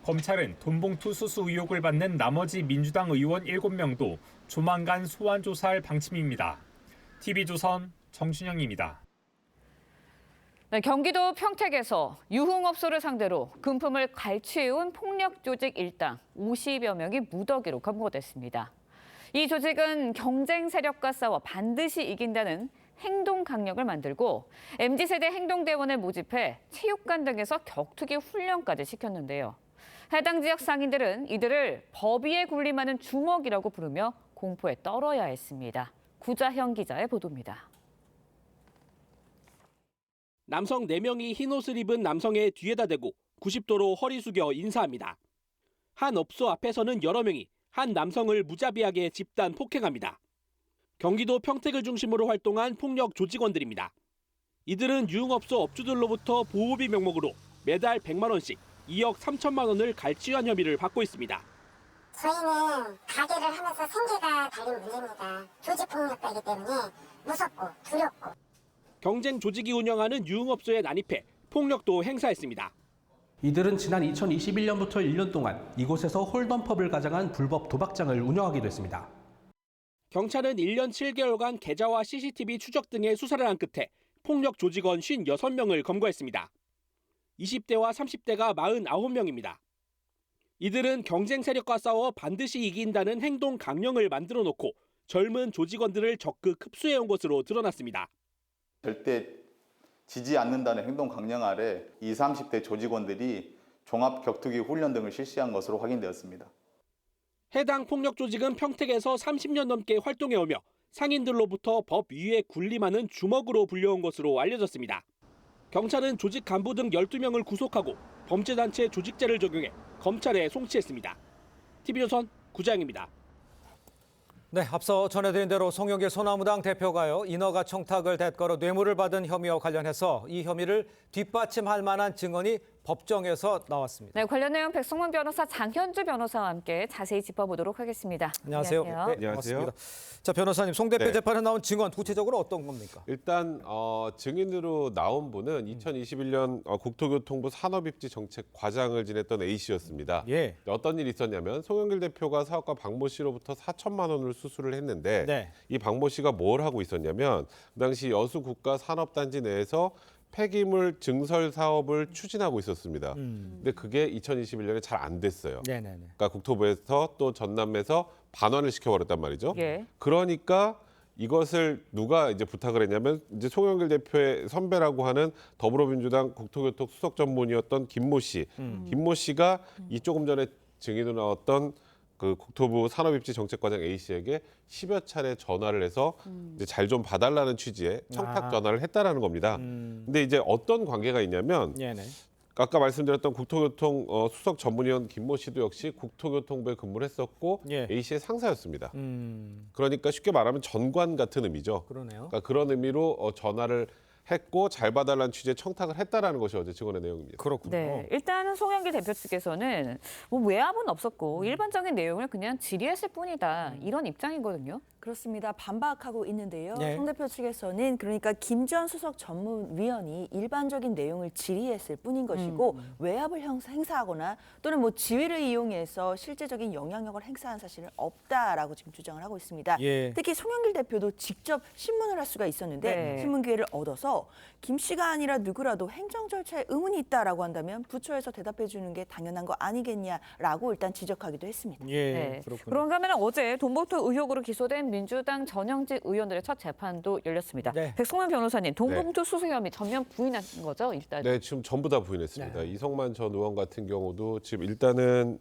검찰은 돈봉투 수수 의혹을 받는 나머지 민주당 의원 7명도 조만간 소환 조사할 방침입니다. TV조선 정준영입니다. 네, 경기도 평택에서 유흥업소를 상대로 금품을 갈취해온 폭력 조직 일당 50여 명이 무더기로 검거됐습니다. 이 조직은 경쟁 세력과 싸워 반드시 이긴다는 행동 강령을 만들고 MZ세대 행동대원을 모집해 체육관 등에서 격투기 훈련까지 시켰는데요. 해당 지역 상인들은 이들을 법 위에 군림하는 주먹이라고 부르며 공포에 떨어야 했습니다. 구자형 기자의 보도입니다. 남성 4명이 흰옷을 입은 남성의 뒤에다 대고 90도로 허리 숙여 인사합니다. 한 업소 앞에서는 여러 명이 한 남성을 무자비하게 집단 폭행합니다. 경기도 평택을 중심으로 활동한 폭력 조직원들입니다. 이들은 유흥업소 업주들로부터 보호비 명목으로 매달 100만 원씩 2억 3천만 원을 갈취한 혐의를 받고 있습니다. 저희는 가게를 하면서 생계가 달린 문제입니다. 조직폭력배이기 때문에 무섭고 두렵고. 경쟁 조직이 운영하는 유흥업소에 난입해 폭력도 행사했습니다. 이들은 지난 2021년부터 1년 동안 이곳에서 홀덤펍을 가장한 불법 도박장을 운영하기도 했습니다. 경찰은 1년 7개월간 계좌와 CCTV 추적 등의 수사를 한 끝에 폭력 조직원 56명을 검거했습니다. 20대와 30대가 49명입니다. 이들은 경쟁 세력과 싸워 반드시 이긴다는 행동 강령을 만들어 놓고 젊은 조직원들을 적극 흡수해온 것으로 드러났습니다. 절대 지지 않는다는 행동 강령 아래 20, 30대 조직원들이 종합 격투기 훈련 등을 실시한 것으로 확인되었습니다. 해당 폭력 조직은 평택에서 30년 넘게 활동해오며 상인들로부터 법 위에 군림하는 주먹으로 불려온 것으로 알려졌습니다. 경찰은 조직 간부 등 12명을 구속하고 범죄단체 조직죄를 적용해 검찰에 송치했습니다. TV조선 구자영입니다. 네, 앞서 전해드린 대로 송영길 소나무당 대표가요, 인허가 청탁을 대가로 뇌물을 받은 혐의와 관련해서 이 혐의를 뒷받침할 만한 증언이 법정에서 나왔습니다. 네, 관련 내용 백성문 변호사, 장현주 변호사와 함께 자세히 짚어보도록 하겠습니다. 안녕하세요. 안녕하세요. 네, 반갑습니다. 자, 변호사님, 송 대표 재판에 나온 증언 구체적으로 어떤 겁니까? 일단 증인으로 나온 분은 2021년 국토교통부 산업입지 정책 과장을 지냈던 A 씨였습니다. 예. 어떤 일이 있었냐면 송영길 대표가 사업가 박모 씨로부터 4천만 원을 수수를 했는데 네. 이 박모 씨가 뭘 하고 있었냐면 그 당시 여수 국가 산업단지 내에서 폐기물 증설 사업을 추진하고 있었습니다. 근데 그게 2021년에 잘 안 됐어요. 네네네. 그러니까 국토부에서 또 전남에서 반환을 시켜버렸단 말이죠. 예. 그러니까 이것을 누가 이제 부탁을 했냐면 이제 송영길 대표의 선배라고 하는 더불어민주당 국토교통 수석 전문이었던 김모 씨. 김모 씨가 이 조금 전에 증인으로 나왔던 그 국토부 산업입지 정책과장 A 씨에게 10여 차례 전화를 해서 이제 잘 좀 봐달라는 취지의 청탁 전화를 했다라는 겁니다. 근데 이제 어떤 관계가 있냐면 네네. 아까 말씀드렸던 국토교통 수석 전문위원 김모 씨도 역시 국토교통부에 근무를 했었고 예. A 씨의 상사였습니다. 그러니까 쉽게 말하면 전관 같은 의미죠. 그러네요. 그러니까 그런 의미로 전화를 했고 잘 봐달라는 취지의 청탁을 했다라는 것이 어제 증언의 내용입니다. 그렇군요. 네, 일단은 송영길 대표 측에서는 뭐 외압은 없었고 일반적인 내용을 그냥 질의했을 뿐이다 이런 입장이거든요. 그렇습니다. 반박하고 있는데요. 네. 송 대표 측에서는 그러니까 김전 수석 전문위원이 일반적인 내용을 질의했을 뿐인 것이고 외압을 행사하거나 또는 뭐 지위를 이용해서 실제적인 영향력을 행사한 사실은 없다라고 지금 주장을 하고 있습니다. 예. 특히 송영길 대표도 직접 신문을 할 수가 있었는데 네. 신문 기회를 얻어서 김 씨가 아니라 누구라도 행정 절차에 의문이 있다라고 한다면 부처에서 대답해 주는 게 당연한 거 아니겠냐라고 일단 지적하기도 했습니다. 예, 네. 그렇군요. 그런가 하면 어제 돈봉투 의혹으로 기소된 민주당 전형직 의원들의 첫 재판도 열렸습니다. 네. 백성만 변호사님, 돈봉투 수수 혐의 전면 부인한 거죠, 일단? 네, 지금 전부 다 부인했습니다. 네. 이성만 전 의원 같은 경우도 지금 일단은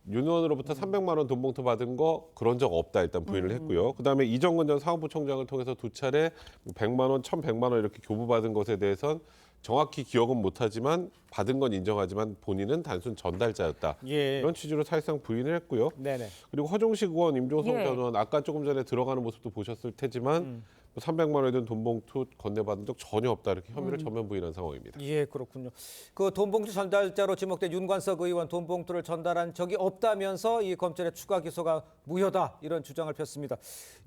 윤 의원으로부터 300만 원 돈봉투 받은 거 그런 적 없다 일단 부인을 했고요. 그다음에 이정근 전 사법부 총장을 통해서 두 차례 100만 원, 1,100만 원 이렇게 교부받은 것에 대해선 정확히 기억은 못하지만 받은 건 인정하지만 본인은 단순 전달자였다. 예. 이런 취지로 사실상 부인을 했고요. 네네. 그리고 허종식 의원, 임종성 예. 전 의원 아까 조금 전에 들어가는 모습도 보셨을 테지만 300만 원에 든 돈봉투 건네받은 적 전혀 없다 이렇게 혐의를 전면 부인한 상황입니다. 예, 그렇군요. 그 돈봉투 전달자로 지목된 윤관석 의원 돈봉투를 전달한 적이 없다면서 이 검찰의 추가 기소가 무효다 이런 주장을 폈습니다.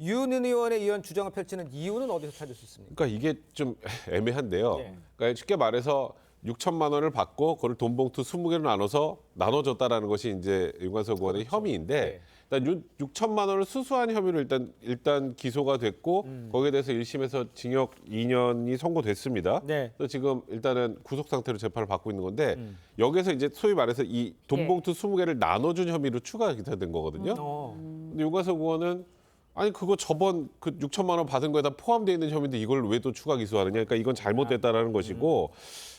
윤 의원의 이런 주장을 펼치는 이유는 어디서 찾을 수 있습니까? 그러니까 이게 좀 애매한데요. 예. 그러니까 쉽게 말해서 6천만 원을 받고 그걸 돈봉투 20개로 나눠서 나눠줬다라는 것이 이제 윤관석 의원의 혐의인데 네. 일단 6천만 원을 수수한 혐의로 일단 기소가 됐고 거기에 대해서 1심에서 징역 2년이 선고됐습니다. 네. 그래서 지금 일단은 구속 상태로 재판을 받고 있는 건데 여기서 이제 소위 말해서 이 돈봉투 20개를 나눠준 혐의로 추가 기소된 거거든요. 근데 윤관석 의원은 아니 그거 저번 그 6천만 원 받은 거에다 포함되어 있는 혐의인데 이걸 왜 또 추가 기소하느냐. 그러니까 이건 잘못됐다라는 것이고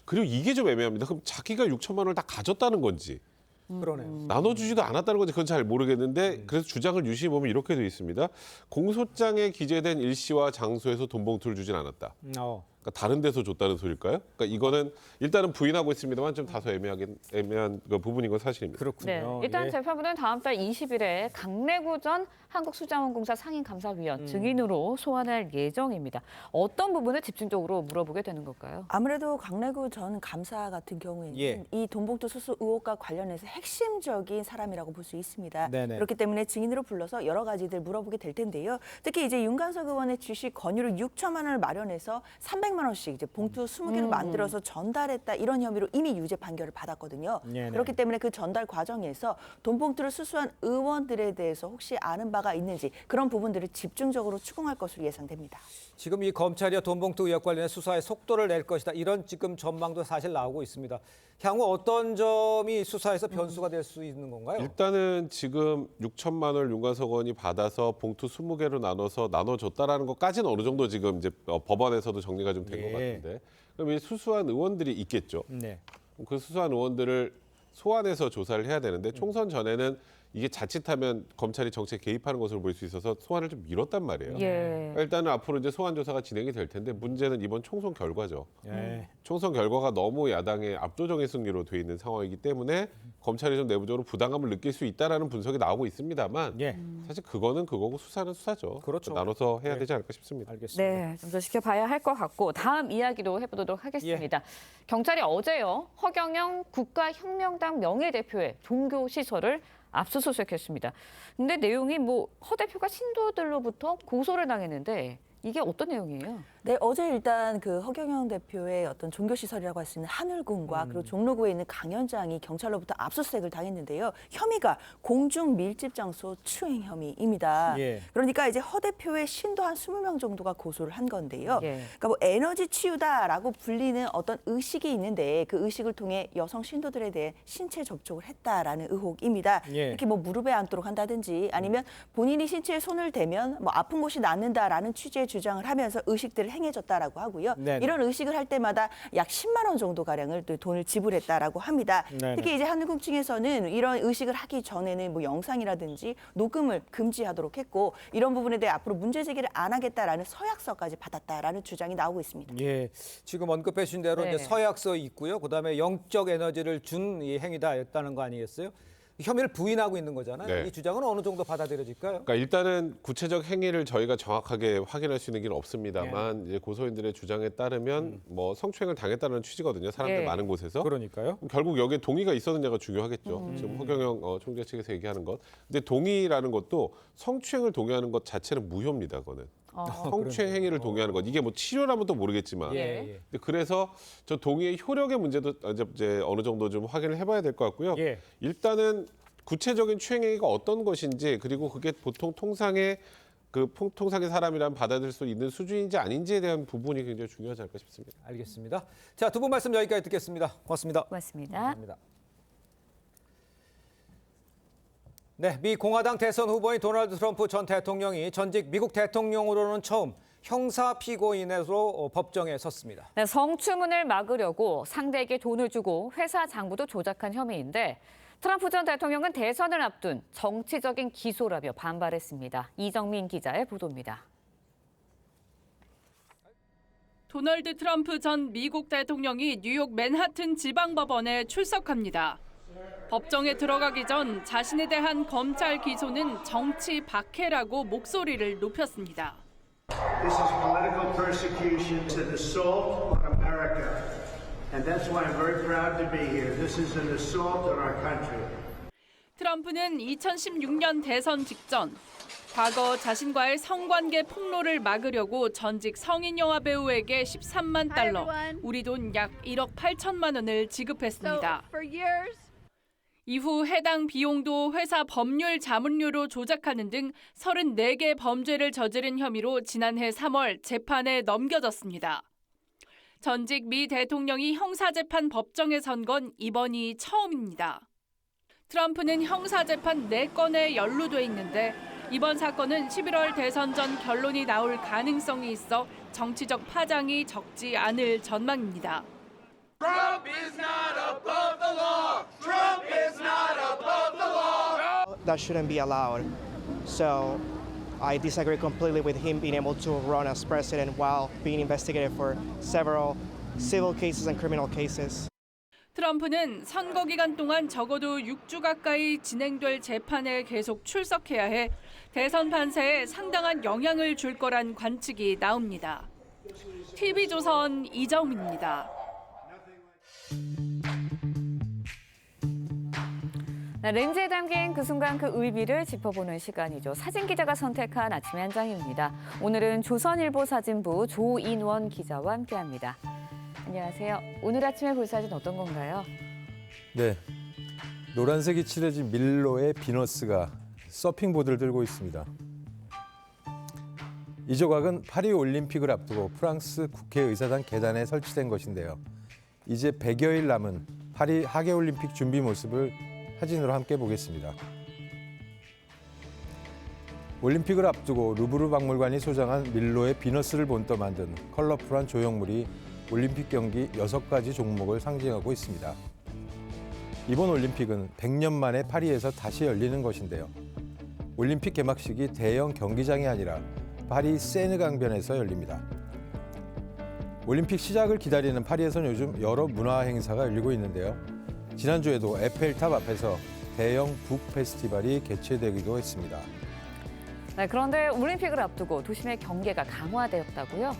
그리고 이게 좀 애매합니다. 그럼 자기가 6천만 원을 다 가졌다는 건지 그러네요. 나눠주지도 않았다는 건지 그건 잘 모르겠는데 그래서 주장을 유심히 보면 이렇게 되어 있습니다. 공소장에 기재된 일시와 장소에서 돈봉투를 주진 않았다. 그러니까 다른 데서 줬다는 소릴까요? 그러니까 이거는 일단은 부인하고 있습니다만 좀 다소 애매한 그 부분인 건 사실입니다. 그렇군요. 네, 일단 예. 재판부는 다음 달 20일에 강래구 전 한국수자원공사 상임감사위원 증인으로 소환할 예정입니다. 어떤 부분을 집중적으로 물어보게 되는 걸까요? 아무래도 강래구 전 감사 같은 경우에는 예. 이 돈봉투 수수 의혹과 관련해서 핵심적인 사람이라고 볼 수 있습니다. 네네. 그렇기 때문에 증인으로 불러서 여러 가지들 물어보게 될 텐데요. 특히 이제 윤관석 의원의 지시 권유로 6천만 원을 마련해서 300만 원씩 이제 봉투 20개를 만들어서 전달했다 이런 혐의로 이미 유죄 판결을 받았거든요. 네네. 그렇기 때문에 그 전달 과정에서 돈봉투를 수수한 의원들에 대해서 혹시 아는 바가 있는지 그런 부분들을 집중적으로 추궁할 것으로 예상됩니다. 지금 이 검찰이 돈봉투 의혹 관련해 수사에 속도를 낼 것이다. 이런 지금 전망도 사실 나오고 있습니다. 향후 어떤 점이 수사에서 변수가 될 수 있는 건가요? 일단은 지금 6천만 원을 윤관석 의원이 받아서 봉투 20개로 나눠줬다라는 것까지는 어느 정도 지금 이제 법원에서도 정리가 좀 된 것 같은데 그럼 이 수수한 의원들이 있겠죠. 네. 그 수수한 의원들을 소환해서 조사를 해야 되는데 총선 전에는 이게 자칫하면 검찰이 정치에 개입하는 것으로 보일 수 있어서 소환을 좀 미뤘단 말이에요. 예. 일단은 앞으로 이제 소환 조사가 진행이 될 텐데 문제는 이번 총선 결과죠. 예. 총선 결과가 너무 야당의 압도적인 승리로 돼 있는 상황이기 때문에 검찰이 좀 내부적으로 부담감을 느낄 수 있다라는 분석이 나오고 있습니다만 사실 그거는 그거고 수사는 수사죠. 그렇죠. 나눠서 해야 되지 않을까 싶습니다. 알겠습니다. 네, 좀 더 지켜봐야 할 것 같고 다음 이야기도 해보도록 하겠습니다. 경찰이 어제요 허경영 국가혁명당 명예대표의 종교 시설을 압수수색했습니다. 근데 내용이 뭐 허 대표가 신도들로부터 고소를 당했는데 이게 어떤 내용이에요? 네, 어제 일단 그 허경영 대표의 어떤 종교시설이라고 할 수 있는 하늘궁과 그리고 종로구에 있는 강연장이 경찰로부터 압수수색을 당했는데요. 혐의가 공중 밀집 장소 추행 혐의입니다. 그러니까 이제 허 대표의 신도 한 20명 정도가 고소를 한 건데요. 그러니까 뭐 에너지 치유다라고 불리는 어떤 의식이 있는데 그 의식을 통해 여성 신도들에 대해 신체 접촉을 했다라는 의혹입니다. 이렇게 뭐 무릎에 앉도록 한다든지 아니면 본인이 신체에 손을 대면 뭐 아픈 곳이 낫는다라는 취지의 주장을 하면서 의식들을 행해졌다라고 하고요. 이런 의식을 할 때마다 약 10만 원 정도 가량을 또 돈을 지불했다라고 합니다. 특히 이제 한국 층에서는 이런 의식을 하기 전에는 뭐 영상이라든지 녹음을 금지하도록 했고 이런 부분에 대해 앞으로 문제 제기를 안 하겠다라는 서약서까지 받았다라는 주장이 나오고 있습니다. 예, 지금 언급해 주신 대로 이제 서약서 있고요. 그다음에 영적 에너지를 준 이 행위다였다는 거 아니겠어요? 혐의를 부인하고 있는 거잖아요. 이 주장은 어느 정도 받아들여질까요? 그러니까 일단은 구체적 행위를 저희가 정확하게 확인할 수 있는 게 없습니다만 이제 고소인들의 주장에 따르면 뭐 성추행을 당했다는 취지거든요. 사람들 많은 곳에서. 그러니까요. 결국 여기에 동의가 있었느냐가 중요하겠죠. 지금 허경영 총재 측에서 얘기하는 것. 근데 동의라는 것도 성추행을 동의하는 것 자체는 무효입니다. 그거는. 성추행 행위를 동의하는 것. 이게 뭐 치료라면 또 모르겠지만. 근데 그래서 저 동의의 효력의 문제도 이제 어느 정도 좀 확인을 해봐야 될 것 같고요. 일단은 구체적인 추행 행위가 어떤 것인지 그리고 그게 보통 통상의 사람이라면 받아들일 수 있는 수준인지 아닌지에 대한 부분이 굉장히 중요하지 않을까 싶습니다. 알겠습니다. 자, 두 분 말씀 여기까지 듣겠습니다. 고맙습니다. 고맙습니다. 감사합니다. 네, 미 공화당 대선 후보인 도널드 트럼프 전 대통령이 전직 미국 대통령으로는 처음 형사 피고인으로 법정에 섰습니다. 네, 성추문을 막으려고 상대에게 돈을 주고 회사 장부도 조작한 혐의인데 트럼프 전 대통령은 대선을 앞둔 정치적인 기소라며 반발했습니다. 이정민 기자의 보도입니다. 도널드 트럼프 전 미국 대통령이 뉴욕 맨하튼 지방법원에 출석합니다. 법정에 들어가기 전 자신에 대한 검찰 기소는 정치 박해라고 목소리를 높였습니다. This is political persecution and assault on America. And that's why I'm very proud to be here. This is an assault on our country. 트럼프는 2016년 대선 직전 과거 자신과의 성관계 폭로를 막으려고 전직 성인 영화 배우에게 13만 달러, 우리 돈 약 1억 8천만 원을 지급했습니다. 이후 해당 비용도 회사 법률 자문료로 조작하는 등 34개 범죄를 저지른 혐의로 지난해 3월 재판에 넘겨졌습니다. 전직 미 대통령이 형사재판 법정에 선 건 이번이 처음입니다. 트럼프는 형사재판 4건에 연루돼 있는데 이번 사건은 11월 대선 전 결론이 나올 가능성이 있어 정치적 파장이 적지 않을 전망입니다. Trump is not above the law. Trump is not above the law. That shouldn't be allowed. So I disagree completely with him being able to run as president while being investigated for several civil cases and criminal cases. 트럼프는 선거 기간 동안 적어도 6주 가까이 진행될 재판에 계속 출석해야 해 대선 판세에 상당한 영향을 줄 거란 관측이 나옵니다. TV조선 이정민입니다. 네, 렌즈에 담긴 그 순간 그 의미를 짚어보는 시간이죠. 사진 기자가 선택한 아침의 한 장입니다. 오늘은 조선일보 사진부 조인원 기자와 함께합니다. 안녕하세요. 오늘 아침에 볼 사진 어떤 건가요? 네, 노란색이 칠해진 밀로의 비너스가 서핑보드를 들고 있습니다. 이 조각은 파리 올림픽을 앞두고 프랑스 국회의사당 계단에 설치된 것인데요. 이제 100여일 남은 파리 하계올림픽 준비 모습을 사진으로 함께 보겠습니다. 올림픽을 앞두고 루브르 박물관이 소장한 밀로의 비너스를 본떠 만든 컬러풀한 조형물이 올림픽 경기 6가지 종목을 상징하고 있습니다. 이번 올림픽은 100년 만에 파리에서 다시 열리는 것인데요. 올림픽 개막식이 대형 경기장이 아니라 파리 세느 강변에서 열립니다. 올림픽 시작을 기다리는 파리에서는 요즘 여러 문화 행사가 열리고 있는데요. 지난주에도 에펠탑 앞에서 대형 북 페스티벌이 개최되기도 했습니다. 네, 그런데 올림픽을 앞두고 도심의 경계가 강화되었다고요?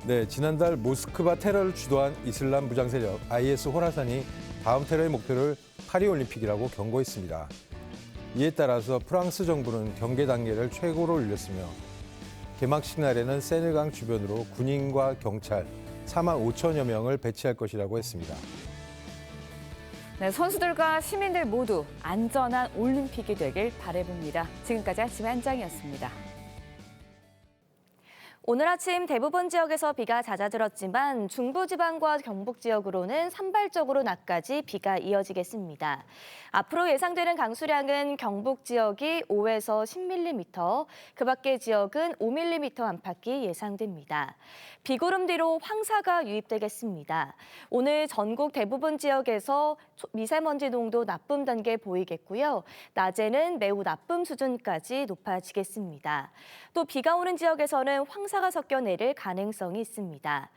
네, 지난달 모스크바 테러를 주도한 이슬람 무장 세력 IS 호라산이 다음 테러의 목표를 파리올림픽이라고 경고했습니다. 이에 따라서 프랑스 정부는 경계 단계를 최고로 올렸으며 개막식 날에는 세느강 주변으로 군인과 경찰 4만 5천여 명을 배치할 것이라고 했습니다. 네, 선수들과 시민들 모두 안전한 올림픽이 되길 바라봅니다. 지금까지 아침의 한장이었습니다. 오늘 아침 대부분 지역에서 비가 잦아들었지만 중부지방과 경북 지역으로는 산발적으로 낮까지 비가 이어지겠습니다. 앞으로 예상되는 강수량은 경북 지역이 5에서 10mm, 그 밖의 지역은 5mm 안팎이 예상됩니다. 비구름 뒤로 황사가 유입되겠습니다. 오늘 전국 대부분 지역에서 미세먼지 농도 나쁨 단계 보이겠고요. 낮에는 매우 나쁨 수준까지 높아지겠습니다. 또 비가 오는 지역에서는 황사가 섞여 내릴 가능성이 있습니다.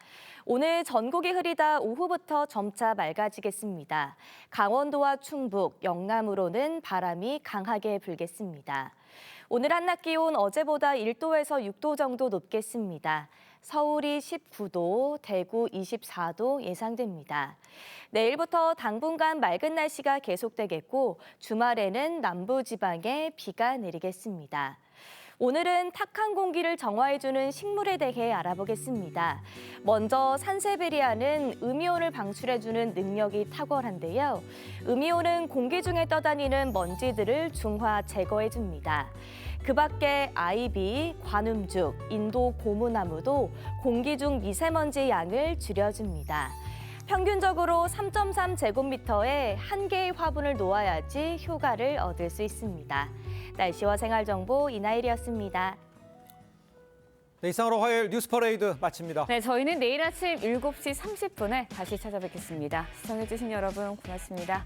오늘 전국이 흐리다 오후부터 점차 맑아지겠습니다. 강원도와 충북, 영남으로는 바람이 강하게 불겠습니다. 오늘 한낮 기온 어제보다 1도에서 6도 정도 높겠습니다. 서울이 19도, 대구 24도 예상됩니다. 내일부터 당분간 맑은 날씨가 계속되겠고 주말에는 남부지방에 비가 내리겠습니다. 오늘은 탁한 공기를 정화해주는 식물에 대해 알아보겠습니다. 먼저 산세베리아는 음이온을 방출해주는 능력이 탁월한데요. 음이온은 공기 중에 떠다니는 먼지들을 중화 제거해줍니다. 그 밖에 아이비, 관음죽, 인도 고무나무도 공기 중 미세먼지 양을 줄여줍니다. 평균적으로 3.3제곱미터에 한 개의 화분을 놓아야지 효과를 얻을 수 있습니다. 날씨와 생활정보 이나일이었습니다. 네, 이상으로 화요일 뉴스퍼레이드 마칩니다. 네, 저희는 내일 아침 7시 30분에 다시 찾아뵙겠습니다. 시청해주신 여러분 고맙습니다.